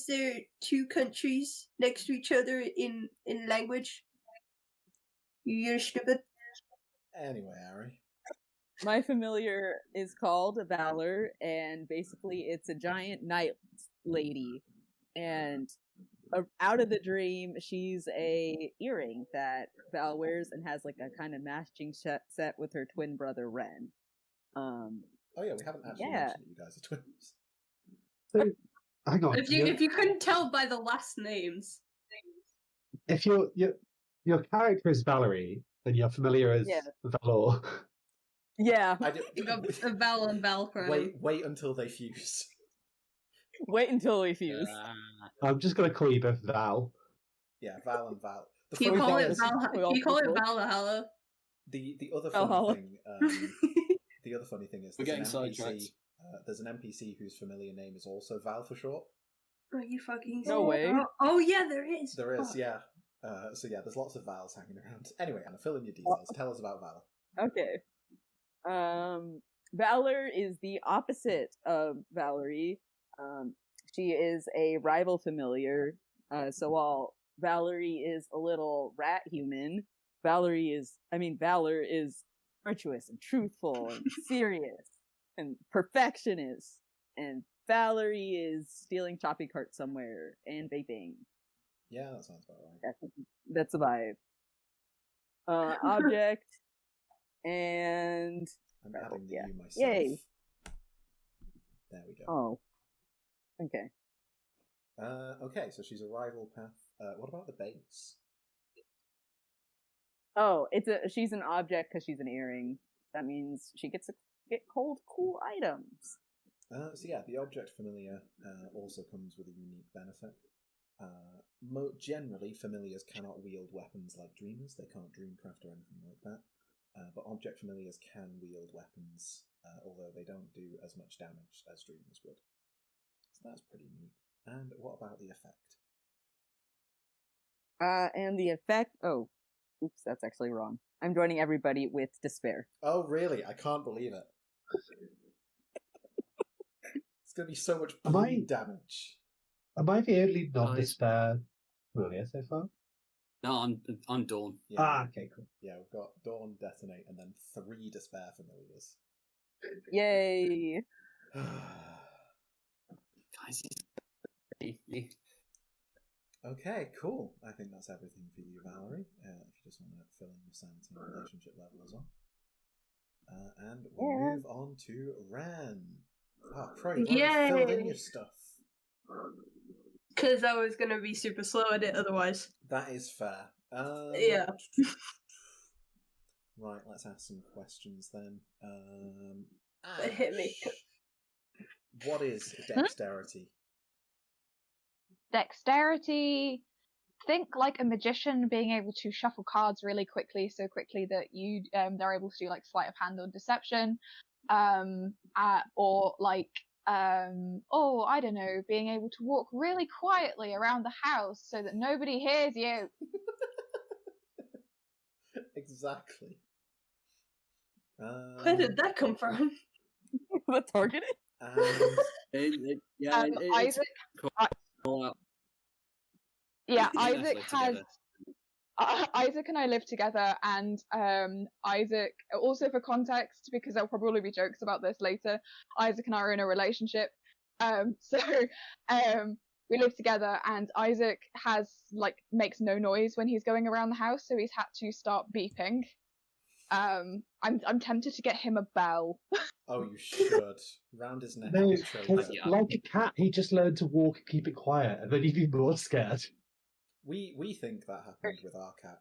there two countries next to each other in language? You're stupid. Anyway, Ari. My familiar is called Valor, and basically it's a giant night lady. And out of the dream, she's a earring that Val wears and has like a kind of matching set with her twin brother Wren. Oh yeah, we haven't actually Yeah. mentioned that you guys are twins. So, hang on. If you couldn't tell by the last names, If your character is Valerie and your familiar is Valor, Yeah. you got Val and Valkyrie. Wait until they fuse. Wait until we fuse. I'm just going to call you both Val. Yeah, Val and Val. The Can you funny call thing it is- Valhalla? The other Valhalla. funny thing. The other funny thing is We're there's getting an sidetracked. NPC. There's an NPC whose familiar name is also Val for short. Are you fucking No way. Oh yeah, there is. There is, Fuck. yeah. So yeah, there's lots of Vals hanging around. Anyway, Anna, fill in your details. Tell us about Val. Okay. Valor is the opposite of Valerie. She is a rival familiar. So while Valerie is a little rat human, Valor is virtuous and truthful and serious and perfectionist. And Valerie is stealing shopping carts somewhere and vaping. Yeah, that sounds about right. That's a vibe. Object and I'm adding the yeah. you myself. Yay. There we go. Oh. Okay. Okay, so she's a rival path. What about the base? Oh, she's an object because she's an earring. That means she gets to get cool items. So yeah, the object familiar also comes with a unique benefit. Generally, familiars cannot wield weapons like dreamers. They can't dreamcraft or anything like that. But object familiars can wield weapons, although they don't do as much damage as dreamers would. So that's pretty neat. And what about the effect? And the effect. Oh, oops, that's actually wrong. I'm joining everybody with despair. Oh, really? I can't believe it. It's going to be so much bleed damage. Am I the only non-despair familiar so far? No, I'm Dawn. Yeah, Okay, cool. yeah, we've got Dawn, Detonate, and then 3 despair familiars. Yay! Guys, Okay, cool. I think that's everything for you, Valerie. If you just want to fill in your sanity and relationship level as well. And we'll move on to Wren. Oh, Krow, you've already filled in your stuff. Because I was gonna be super slow at it otherwise. That is fair. Yeah. Right, let's ask some questions then. Hit me. What is dexterity? Dexterity. Think like a magician being able to shuffle cards really quickly, so quickly that they're able to do like sleight of hand or deception, or like I don't know, being able to walk really quietly around the house so that nobody hears you. Exactly. Where did that come from? The targeted? Isaac. Yeah, Isaac has. Isaac and I live together, and Isaac, also for context, because there'll probably be jokes about this later, Isaac and I are in a relationship. We live together, and Isaac makes no noise when he's going around the house, so he's had to start beeping. I'm tempted to get him a bell. Oh, you should. Round his neck. No, and show because him. like a cat, he just learned to walk and keep it quiet, and then he'd be more scared. We think that happened with our cat.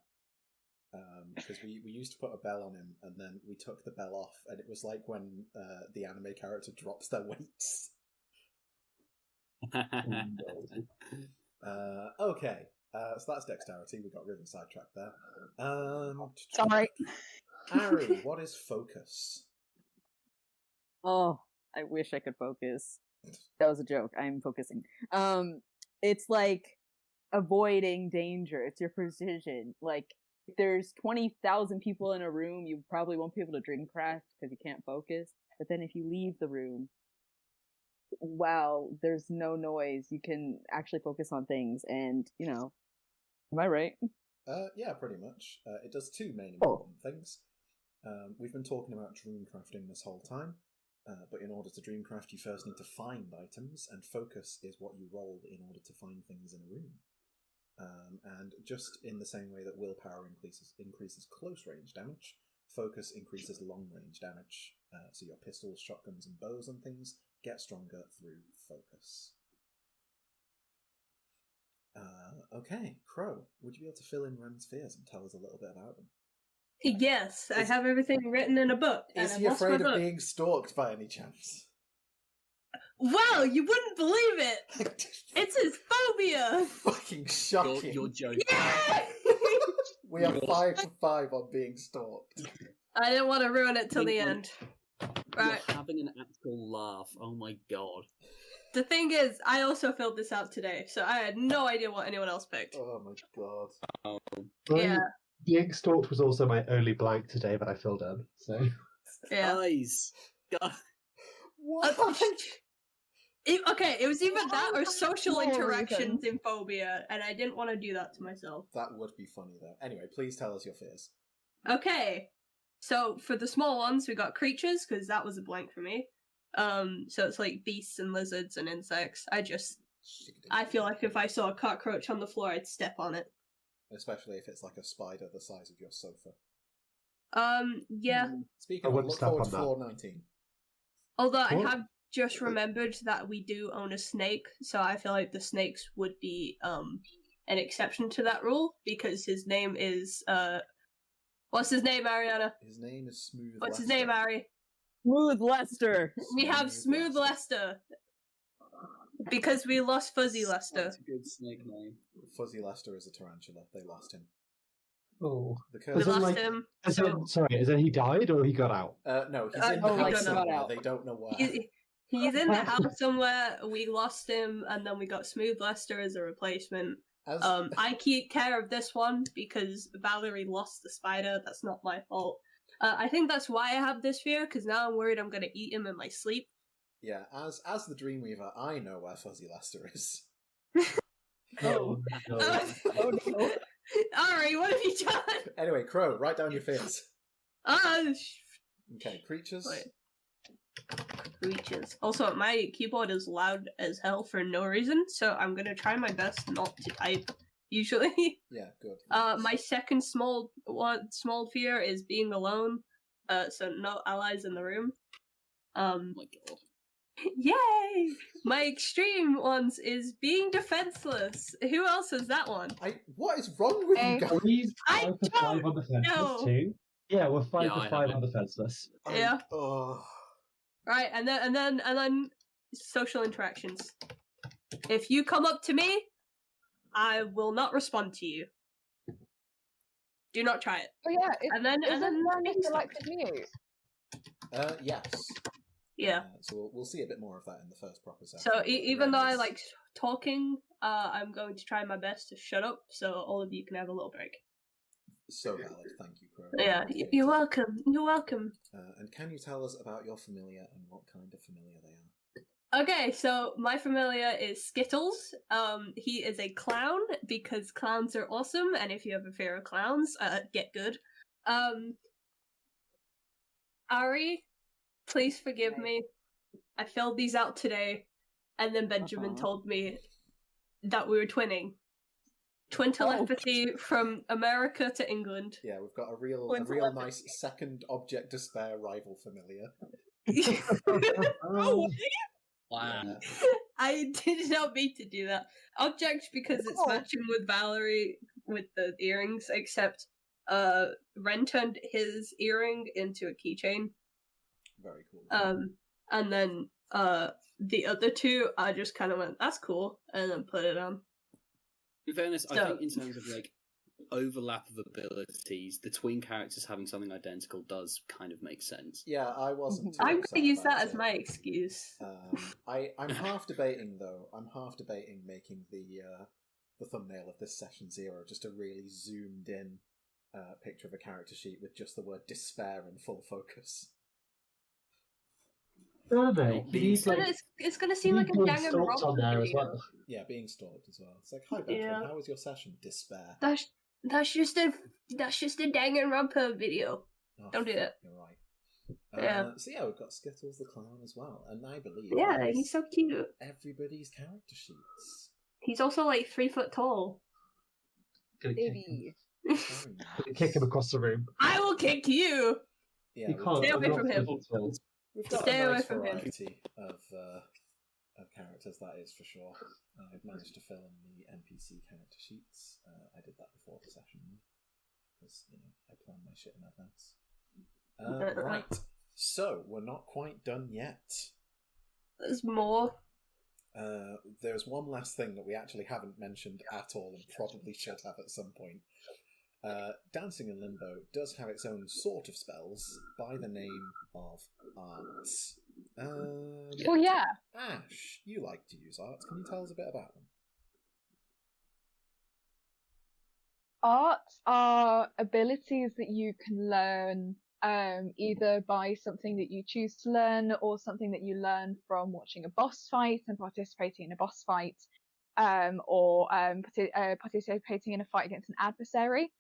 because we used to put a bell on him, and then we took the bell off, and it was like when the anime character drops their weights. Okay, so that's dexterity. We got really sidetracked there. Sorry. Ari, what is focus? Oh, I wish I could focus. That was a joke. I'm focusing. It's like avoiding danger. It's your precision. Like, if there's 20,000 people in a room, you probably won't be able to dreamcraft because you can't focus. But then if you leave the room, wow, there's no noise. You can actually focus on things, and am I right? Yeah, pretty much. It does two main important things. We've been talking about dreamcrafting this whole time, but in order to dreamcraft, you first need to find items, and focus is what you roll in order to find things in a room. And just in the same way that willpower increases close range damage, focus increases long range damage. So your pistols, shotguns, and bows and things get stronger through focus. Okay, Krow, would you be able to fill in Wren's fears and tell us a little bit about them? Yes, I have everything written in a book. Is he afraid of being stalked by any chance? Wow, you wouldn't believe it! It's his phobia! Fucking shocking. You're joking. Yeah! We are 5 for 5 on being stalked. I didn't want to ruin it till the end. Right. You're having an actual laugh. Oh my god. The thing is, I also filled this out today, so I had no idea what anyone else picked. Oh my god. Yeah. Being stalked was also my only blank today, but I filled in. So Yeah. Guys. What? Okay, it was either that or social No interactions in phobia, and I didn't want to do that to myself. That would be funny though. Anyway, please tell us your fears. Okay, so for the small ones, we got creatures, because that was a blank for me. So it's like beasts and lizards and insects. I feel like if I saw a cockroach on the floor, I'd step on it. Especially if it's like a spider the size of your sofa. Yeah. Speaking I of, wouldn't look step forward on to that. floor 19. Although I What? have just remembered that we do own a snake, so I feel like the snakes would be an exception to that rule, because his name is what's his name, Ariana? His name is Smooth What's his Lester. name, Ari? Smooth Lester. We have Smooth Lester. Because we lost Fuzzy Lester. That's a good snake name. Fuzzy Lester is a tarantula. They lost him. oh, The We curse. Is it lost like- him. is So it, sorry, is it he died or he got out? No, he's in the Oh, he house got somewhere. out. They don't know where. he's in the house somewhere. We lost him, and then we got Smooth Lester as a replacement. As, I keep care of this one because Valerie lost the spider. That's not my fault. I think that's why I have this fear, because now I'm worried I'm going to eat him in my sleep. yeah, as the Dreamweaver, I know where Fuzzy Lester is. Oh. no. Oh no. Alright, what have you done? Anyway, Krow, write down your fears. Okay, creatures. Wait. Creatures. Also, my keyboard is loud as hell for no reason, so I'm going to try my best not to type. Usually. Yeah, good. My second small fear is being alone. So no allies in the room. Oh my god. Yay! My extreme ones is being defenseless. Who else has that one? What is wrong with you guys? Are we I 5 for 5 on defenseless know. too? Yeah, we're 5 Yeah, for I 5 have on it. defenseless. Yeah. Oh. Right, and then social interactions. If you come up to me, I will not respond to you. Do not try it. Oh yeah, And then Wren selected you? Yes. Yeah. So we'll see a bit more of that in the first proper session. So even though I Ren is- like talking, I'm going to try my best to shut up, so all of you can have a little break. So valid, thank you, Krow. Yeah, you're welcome. You're welcome. And can you tell us about your familiar and what kind of familiar they are? Okay, so my familiar is Skittles. He is a clown because clowns are awesome, and if you have a fear of clowns, get good. Ari, please forgive me. I filled these out today, and then Benjamin told me that we were twinning. Twin telepathy from America to England. Yeah, we've got a real nice second object to spare rival familiar. Oh, Wow. I did not mean to do that. Object because it's matching with Valerie with the earrings, except Wren turned his earring into a keychain. Very cool. And then the other two, I just kind of went, "That's cool," and then put it on. In fairness, I So- think in terms of like overlap of abilities, the twin characters having something identical does kind of make sense. Yeah, I wasn't. Too I'm upset gonna use about that as it. my excuse. I'm half debating though. I'm half debating making the thumbnail of this session 0 just a really zoomed in picture of a character sheet with just the word despair in full focus. No, mate. You need, It's gonna seem like a being Danganronpa stalked on there as video. well. Yeah, being stalked as well. It's like, hi Benjamin, Yeah. how was your session? Despair. That's just a Danganronpa video. Oh, Don't do that. You're right. Yeah. So yeah, we've got Skittles the clown as well, and I believe Yeah, that is he's so cute. everybody's character sheets. He's also like 3 foot tall. Gonna Baby. Very nice. kick him across the room. I will kick you. Yeah, You we've can't. got- Stay away I'm from not him. physical. We've got Stay a away nice from him. variety of characters, that is for sure. I've managed to fill in the NPC character sheets. I did that before the session because I plan my shit in advance. Right, so we're not quite done yet. There's more. There's one last thing that we actually haven't mentioned at all and probably should have at some point. Dancing in Limbo does have its own sort of spells by the name of arts. Oh yeah. Ash, you like to use arts. Can you tell us a bit about them? Arts are abilities that you can learn either by something that you choose to learn or something that you learn from watching a boss fight and participating in a boss fight, or participating in a fight against an adversary.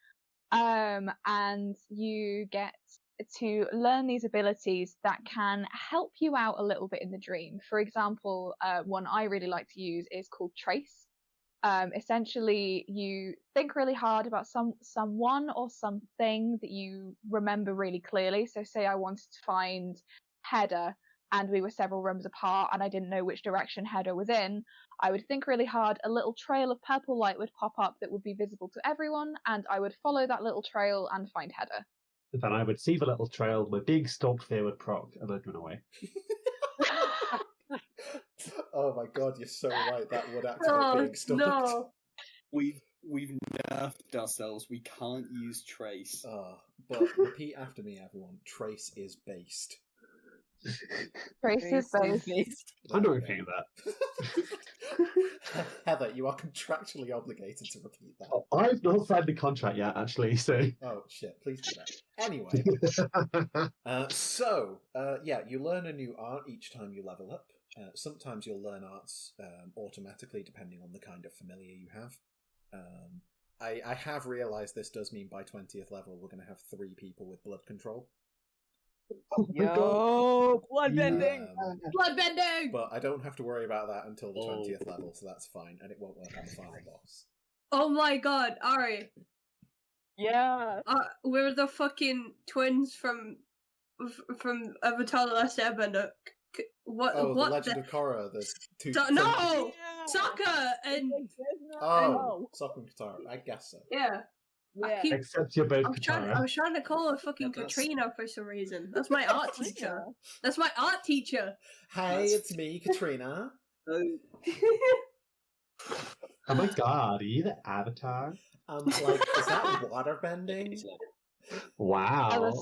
And you get to learn these abilities that can help you out a little bit in the dream. For example, one I really like to use is called Trace. Essentially, you think really hard about someone or something that you remember really clearly. So say I wanted to find Hedda and we were several rooms apart and I didn't know which direction Hedda was in. I would think really hard, a little trail of purple light would pop up that would be visible to everyone, and I would follow that little trail and find Hedda. Then I would see the little trail, my big stalk fear would proc, and I'd run away. Oh my god, you're so right. That would activate being stalked. No. We've nerfed ourselves. We can't use trace. But repeat after me, everyone. Trace is based. Trace is based. I'm not repeating that. Heather, you are contractually obligated to repeat that. Oh, I've not signed the contract yet, actually, so... Oh, shit, please do that. Anyway, you learn a new art each time you level up. Sometimes you'll learn arts automatically, depending on the kind of familiar you have. I have realised this does mean by 20th level we're going to have 3 people with blood control. Yo, bloodbending! Bloodbending! But I don't have to worry about that until the Oh. 20th level, so that's fine, and it won't work on the final boss. Oh my god, Ari. Yeah. We're the fucking twins from Avatar: The Last Airbender. What? Oh, what the Legend of Korra, the two... No! Sokka and Oh, Sokka and Katara, I guess so. yeah. Yeah. Except you're both I Katara. was trying to call her fucking That's- Katrina for some reason. That's my art teacher. That's my art teacher. Hey, it's me, Katrina. Oh, Oh my god, are you the Avatar? Is that waterbending? Wow.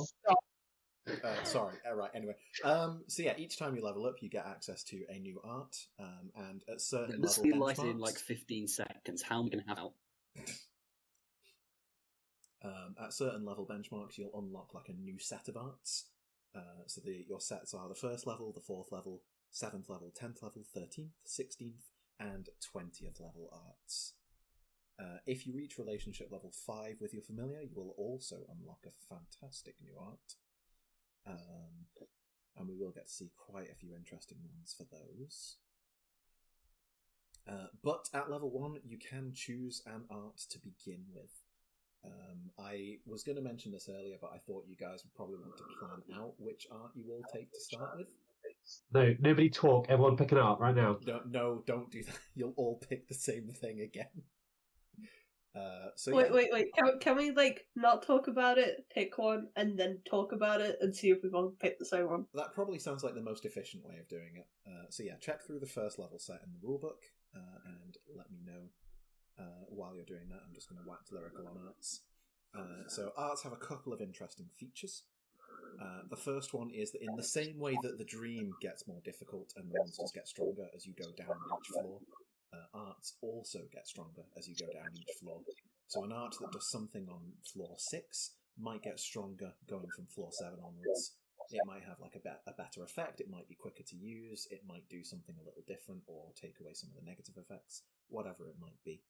Sorry. Right. Anyway. So yeah, each time you level up, you get access to a new art, and at certain this level be lighted in benchmarks, like 15 seconds. How am I going to have out? at certain level benchmarks, you'll unlock like a new set of arts. So your sets are the first level, the 4th level, 7th level, 10th level, 13th, 16th, and 20th level arts. If you reach relationship level 5 with your familiar, you will also unlock a fantastic new art. And we will get to see quite a few interesting ones for those. But at level 1, you can choose an art to begin with. I was going to mention this earlier, but I thought you guys would probably want to plan out which art you all take to start with. No, nobody talk. Everyone pick an art right now. No, don't do that. You'll all pick the same thing again. So Wait, yeah. wait. Can we like not talk about it, pick one, and then talk about it and see if we both pick the same one? That probably sounds like the most efficient way of doing it. So yeah, check through the first level set in the rulebook, and let me know while you're doing that. I'm just going to wax lyrical on arts. So arts have a couple of interesting features. The first one is that in the same way that the dream gets more difficult and the monsters get stronger as you go down each floor, arts also get stronger as you go down each floor. So an art that does something on floor 6 might get stronger going from floor 7 onwards. It might have like a better effect, it might be quicker to use, it might do something a little different or take away some of the negative effects, whatever it might be.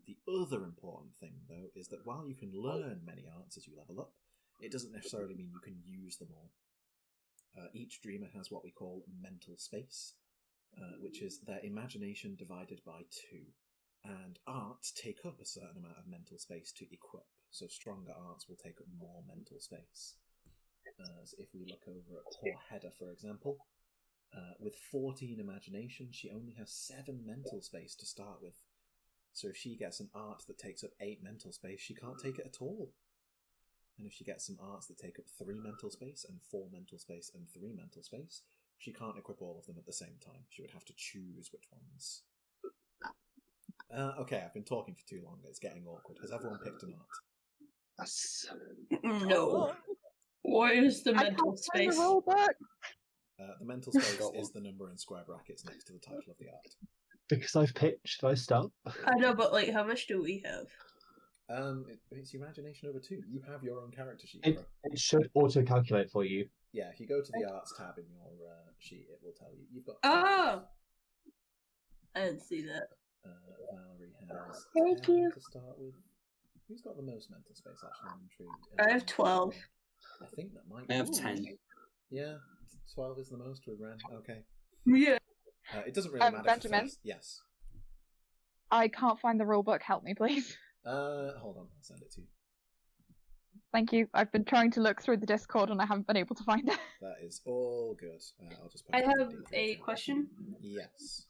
The other important thing, though, is that while you can learn many arts as you level up, it doesn't necessarily mean you can use them all. Each dreamer has what we call mental space, which is their imagination divided by 2. And arts take up a certain amount of mental space to equip, so stronger arts will take up more mental space. So if we look over at poor Hedda, for example, with 14 imagination, she only has 7 mental space to start with. So if she gets an art that takes up 8 mental space, she can't take it at all. And if she gets some arts that take up 3 mental space and 4 mental space and 3 mental space, she can't equip all of them at the same time. She would have to choose which ones. Okay, I've been talking for too long. It's getting awkward. Has everyone picked an art? Yes. No. What is the mental Find space? the rulebook. The mental space is the number in square brackets next to the title of the art. Because I've picked, should I start? I know, but like, how much do we have? It's your imagination over 2. You have your own character sheet. It should auto-calculate for you. Yeah, if you go to the arts tab in your sheet, it will tell you. You've got. Oh! I didn't see that. Valerie has. Thank 10 you. to start with. Who's got the most mental space? Actually, I'm intrigued. I have 12. I think that might. I have be. 10. Yeah, 12 is the most with Wren. Okay. Yeah. It doesn't really matter. Benjamin? First. Yes. I can't find the rulebook. Help me, please. Hold on. I'll send it to you. Thank you. I've been trying to look through the Discord and I haven't been able to find it. That is all good. I'll just. I have a question. Yes.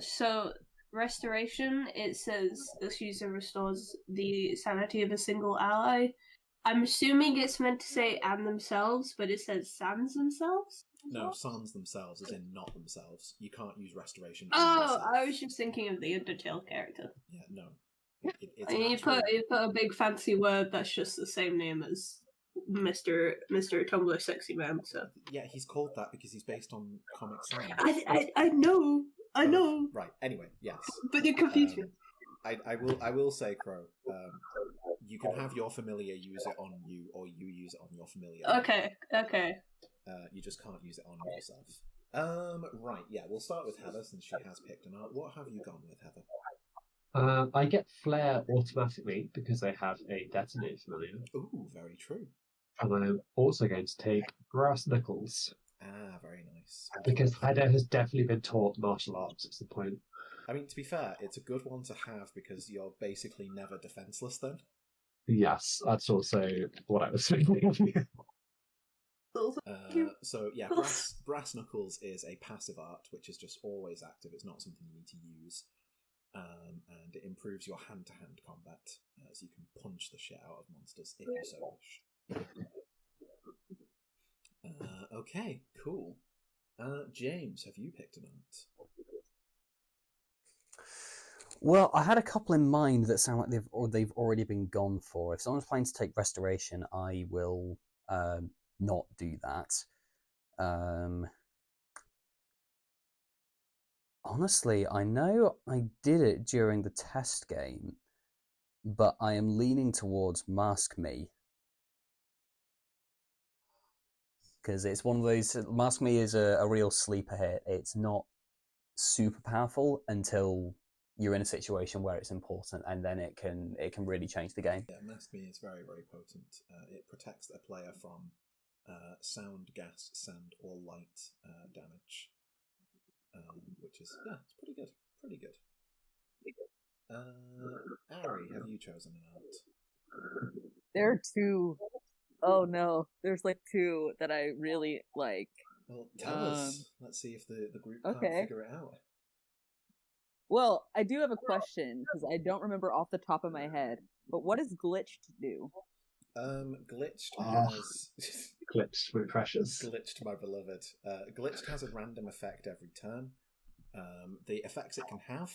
So restoration, it says this user restores the sanity of a single ally. I'm assuming it's meant to say and themselves, but it says sans themselves? No, sans themselves, as in not themselves. You can't use restoration. Oh, I was just thinking of the Undertale character. Yeah, no. It's And you actually... put a big fancy word that's just the same name as Mr. Tumblr Sexy Man. So yeah, he's called that because he's based on Comic Sans. I know. Right. Anyway, yes. But you confused me. I will say, Krow. You can have your familiar use it on you, or you use it on your familiar. Okay. You just can't use it on yourself. Right. Yeah, we'll start with Heather since she has picked an art. What have you gone with, Heather? I get Flare automatically because I have a Detonate familiar. Ooh, very true. And I'm also going to take Brass Knuckles. Ah, very nice. Because Hedda has definitely been taught martial arts at some point. I mean, to be fair, it's a good one to have because you're basically never defenseless then. Yes, that's also what I was thinking. So yeah, brass knuckles is a passive art which is just always active. It's not something you need to use, and it improves your hand-to-hand combat, as you can punch the shit out of monsters if you so wish. Okay, cool. James, have you picked an art? Well, I had a couple in mind that sound like they've already been gone for. If someone's planning to take restoration, I will not do that. Honestly, I know I did it during the test game, but I am leaning towards Mask Me. Because it's one of those... Mask Me is a real sleeper hit. It's not super powerful until you're in a situation where it's important, and then it can really change the game. Yeah, Mask Me is very, very potent. It protects a player from sound, gas, sand, or light damage, which is, yeah, it's pretty good. Pretty good. Ari, have you chosen an art? There are 2. Oh no, there's like 2 that I really like. Well, tell us. Let's see if the group can't Okay. figure it out. Well, I do have a question because I don't remember off the top of my head. But what does glitched do? Glitched Ah. has Glitched with precious. glitched, my beloved. Glitched has a random effect every turn. The effects it can have.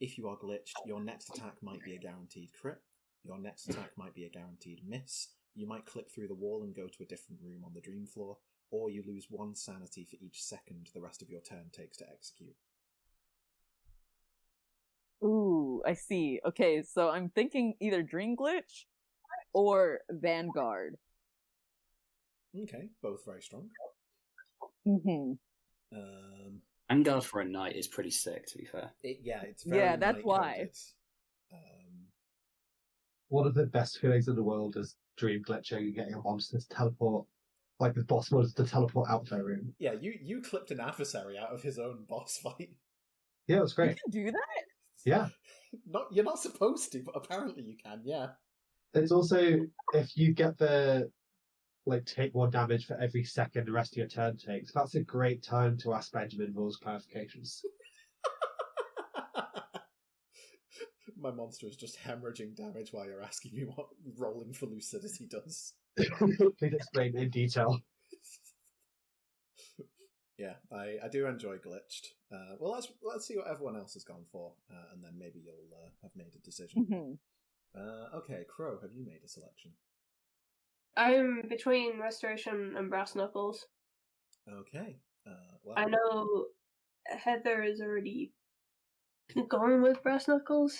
If you are glitched, your next attack might be a guaranteed crit. Your next attack might be a guaranteed miss. You might clip through the wall and go to a different room on the dream floor, or you lose 1 sanity for each second the rest of your turn takes to execute. Ooh, I see. Okay, so I'm thinking either Dream Glitch or Vanguard. Okay, both very strong. Mm-hmm. Vanguard for a night is pretty sick, to be fair. It's very Yeah, that's night why. coded. One of the best feelings in the world is dream glitching and getting a monster to teleport, like the boss monster to teleport out of their room. Yeah, you clipped an adversary out of his own boss fight. Yeah, it was You great. can do that? Yeah. You're not supposed to, but apparently you can, yeah. It's also, if you get the, take 1 damage for every second the rest of your turn takes, that's a great time to ask Benjamin Moore's clarifications. My monster is just hemorrhaging damage while you're asking me what rolling for lucidity does. Please explain in detail. Yeah, I do enjoy glitched. Well, let's see what everyone else has gone for, and then maybe you'll have made a decision. Mm-hmm. Okay, Krow, have you made a selection? I'm between Restoration and Brass Knuckles. Okay. Well, I know Heather is already going with Brass Knuckles.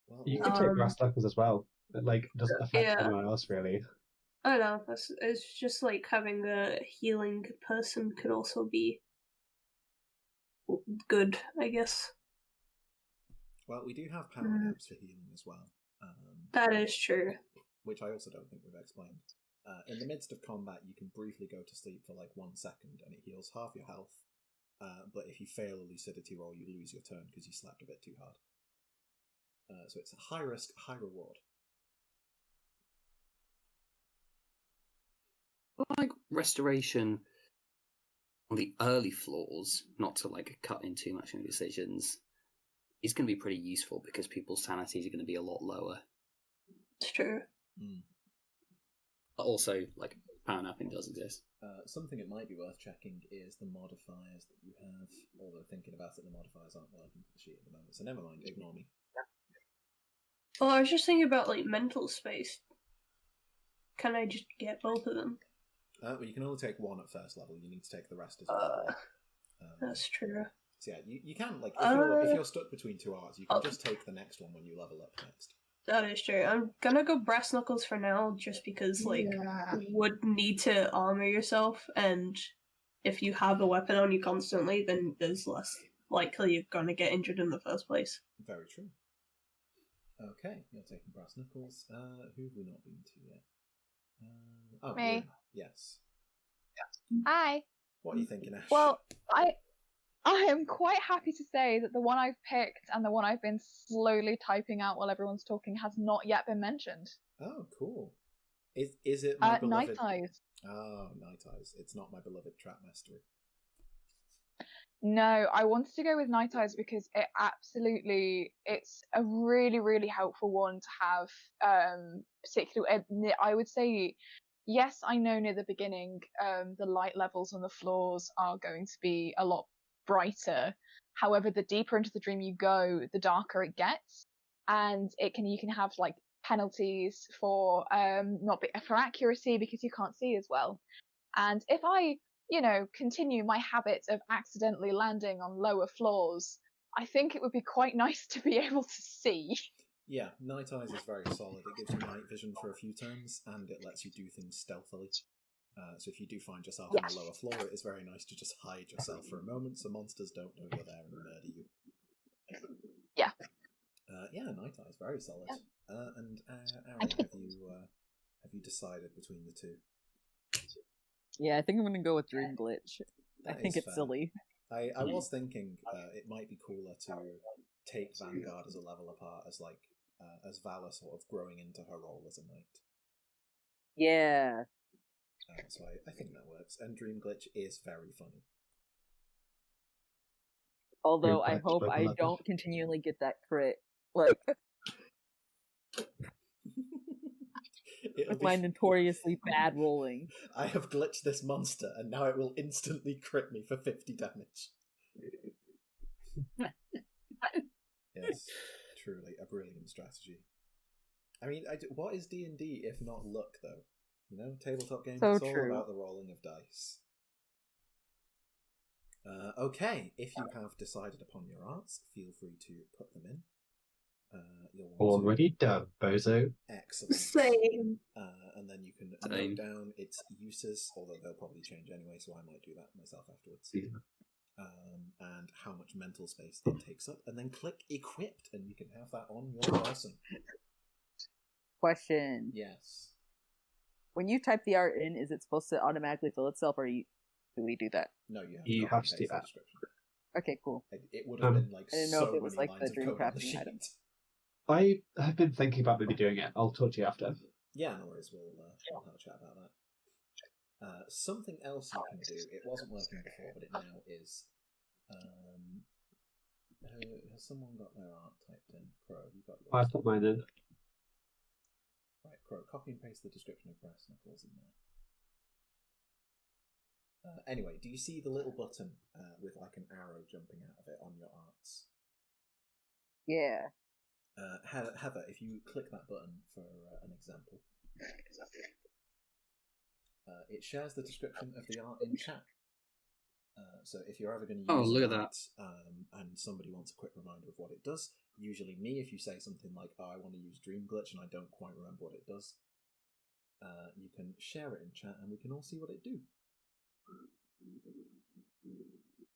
Well, You can take Brass Knuckles as well. It doesn't affect Yeah. anyone else really. I don't know. It's just like having a healing person could also be good, I guess. Well, we do have power naps for healing as well. That is true. Which I also don't think we've explained. In the midst of combat, you can briefly go to sleep for 1 second, and it heals half your health. But if you fail a lucidity roll, you lose your turn because you slept a bit too hard. So it's a high risk, high reward. Like restoration on the early floors, not to cut in too much in decisions, is going to be pretty useful because people's sanities are going to be a lot lower. It's true. But also, power napping does exist. Something it might be worth checking is the modifiers that you have. Although thinking about it, the modifiers aren't working for the sheet at the moment, so never mind, ignore me. Well, I was just thinking about mental space. Can I just get both of them? Well, you can only take 1 at first level. You need to take the rest as well. That's true. So yeah, you can if you're stuck between 2 arts, you can just take the next one when you level up next. That is true. I'm gonna go Brass Knuckles for now, just because you would need to armor yourself, and if you have a weapon on you constantly, then there's less likely you're gonna get injured in the first place. Very true. Okay, you're taking Brass Knuckles. Who have we not been to yet? Me. Rune. Yes. Hi. What are you thinking, Ash? Well, I am quite happy to say that the one I've picked and the one I've been slowly typing out while everyone's talking has not yet been mentioned. Oh, cool. Is it my beloved... Night Eyes. Oh, Night Eyes. It's not my beloved Trap Mastery. No, I wanted to go with Night Eyes because it's a really, really helpful one to have, particularly, I would say, yes, I know near the beginning, the light levels on the floors are going to be a lot brighter. However, the deeper into the dream you go, the darker it gets, and you can have penalties for for accuracy because you can't see as well. And if I continue my habit of accidentally landing on lower floors, I think it would be quite nice to be able to see. Yeah, Night Eyes is very solid. It gives you night vision for a few turns, and it lets you do things stealthily. So if you do find yourself on a lower floor, it is very nice to just hide yourself for a moment so monsters don't know you're there and murder you. Yeah. Yeah, Night Eyes, very solid. Yeah. And Aaron, have you decided between the two? Yeah, I think I'm gonna go with Dream Glitch. I That think is it's fair. silly. I was thinking it might be cooler to take Vanguard as a level apart as Vala sort of growing into her role as a knight. Yeah. So I think that works. And Dream Glitch is very funny. Although I back to hope level I 11. don't continually get that crit. Like, It'll with be- my notoriously bad rolling. I have glitched this monster, and now it will instantly crit me for 50 damage. Yes, truly a brilliant strategy. I mean, what is D&D if not luck, though? You know, tabletop games, So it's all true. about the rolling of dice. Okay, if you have decided upon your arts, feel free to put them in. You'll want Already done, bozo. Excellent. Same. And then you can Same. note down its uses, although they'll probably change anyway, so I might do that myself afterwards. Yeah. And how much mental space it takes up, and then click equipped, and you can have that on your person. Question. Yes. When you type the art in, is it supposed to automatically fill itself, or do we do that? No, you have You to have to copy-paste do the that. description. Okay, cool. It would have been like I didn't know so if it was many like lines the of code on the dreamcrafting sheet. item. I have been thinking about maybe doing it. I'll talk to you after. Yeah, no worries. We'll have a chat about that. Something else you can do. It wasn't working before, but it now is. Has someone got their art typed in? Krow, you got yours. I put mine in. Right, Krow, copy and paste the description of brass knuckles in there. Anyway, do you see the little button with like an arrow jumping out of it on your arts? Yeah. Heather, if you click that button for an example, it shares the description of the art in chat. So if you're ever going to use look at art, and somebody wants a quick reminder of what it does, usually me, if you say something like, "Oh, I want to use Dream Glitch," and I don't quite remember what it does, you can share it in chat, and we can all see what it do.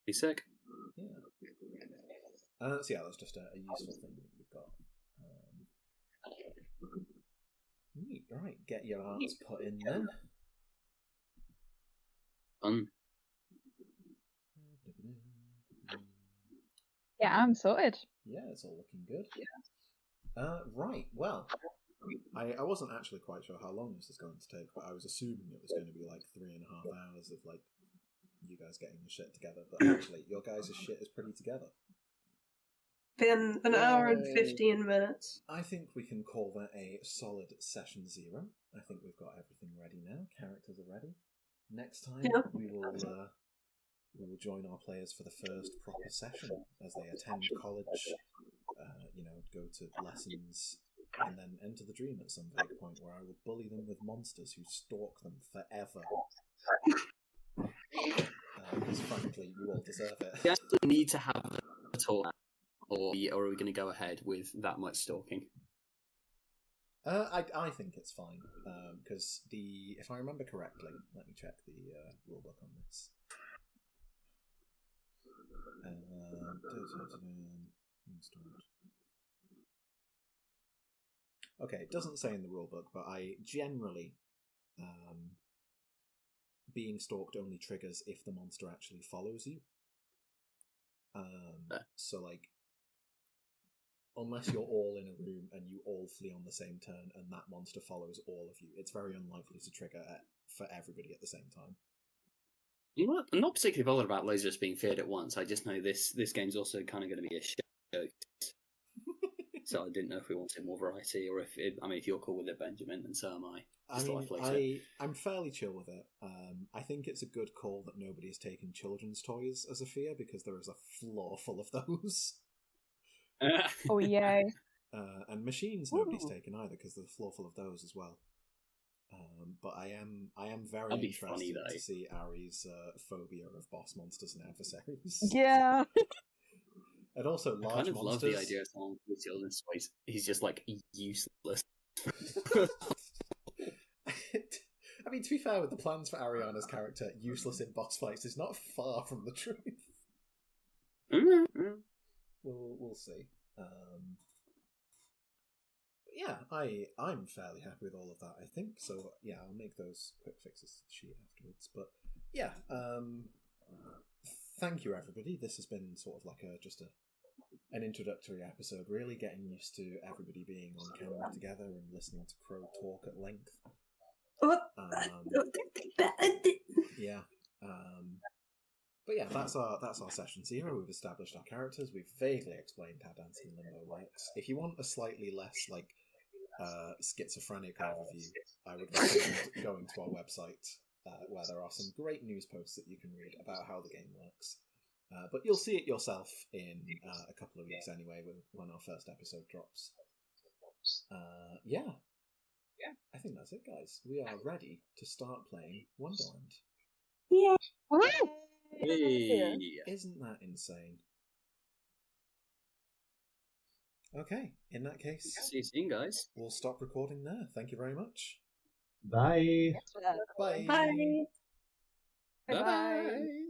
Be sick. Yeah. So yeah, that's just a useful thing that you've got. Neat. Right, get your arts put in then. Yeah, I'm sorted. Yeah, it's all looking good. Right, well, I wasn't actually quite sure how long this is going to take, but I was assuming it was going to be like 3.5 hours of like you guys getting your shit together. But actually, your guys' shit is pretty together. Been an hour and 15 minutes. I think we can call that a solid session 0. I think we've got everything ready now. Characters are ready. Next time we will join our players for the first proper session as they attend college, go to lessons, and then enter the dream at some vague point where I will bully them with monsters who stalk them forever. Because frankly, you all deserve it. We actually need to have a talk, or are we going to go ahead with that much stalking? I think it's fine, because if I remember correctly, let me check the rulebook on this. Okay, it doesn't say in the rulebook, but I generally, being stalked only triggers if the monster actually follows you. So like, unless you're all in a room and you all flee on the same turn and that monster follows all of you, it's very unlikely to trigger for everybody at the same time. You know what? I'm not particularly bothered about loads just being feared at once. I just know this game's also kind of going to be a show. So I didn't know if we wanted more variety, or if you're cool with it, Benjamin, and so am I. I'm fairly chill with it. I think it's a good call that nobody's taken children's toys as a fear, because there is a floor full of those. Oh yay! And machines nobody's taken either, because there's a floor full of those as well. But I am very interested to see Ari's phobia of boss monsters and adversaries. Yeah. And also large I kind of monsters. love the idea of someone with children's toys. He's just like useless. I mean, to be fair, with the plans for Ariana's character, useless in boss fights is not far from the truth. We'll see. But yeah, I'm fairly happy with all of that, I think. So yeah, I'll make those quick fixes to the sheet afterwards. But yeah, thank you everybody. This has been sort of like an introductory episode, really getting used to everybody being on camera together and listening to Krow talk at length. Yeah. But yeah, that's our session 0. We've established our characters. We've vaguely explained how Dancing in Limbo works. If you want a slightly less schizophrenic overview, I would recommend going to our website, where there are some great news posts that you can read about how the game works. But you'll see it yourself in a couple of weeks anyway, when our first episode drops. Yeah, I think that's it, guys. We are ready to start playing Wonderland. Yeah. Hey. Isn't that insane? Okay, in that case, See you soon, guys. we'll stop recording there. Thank you very much. Bye. Bye. Bye. Bye-bye.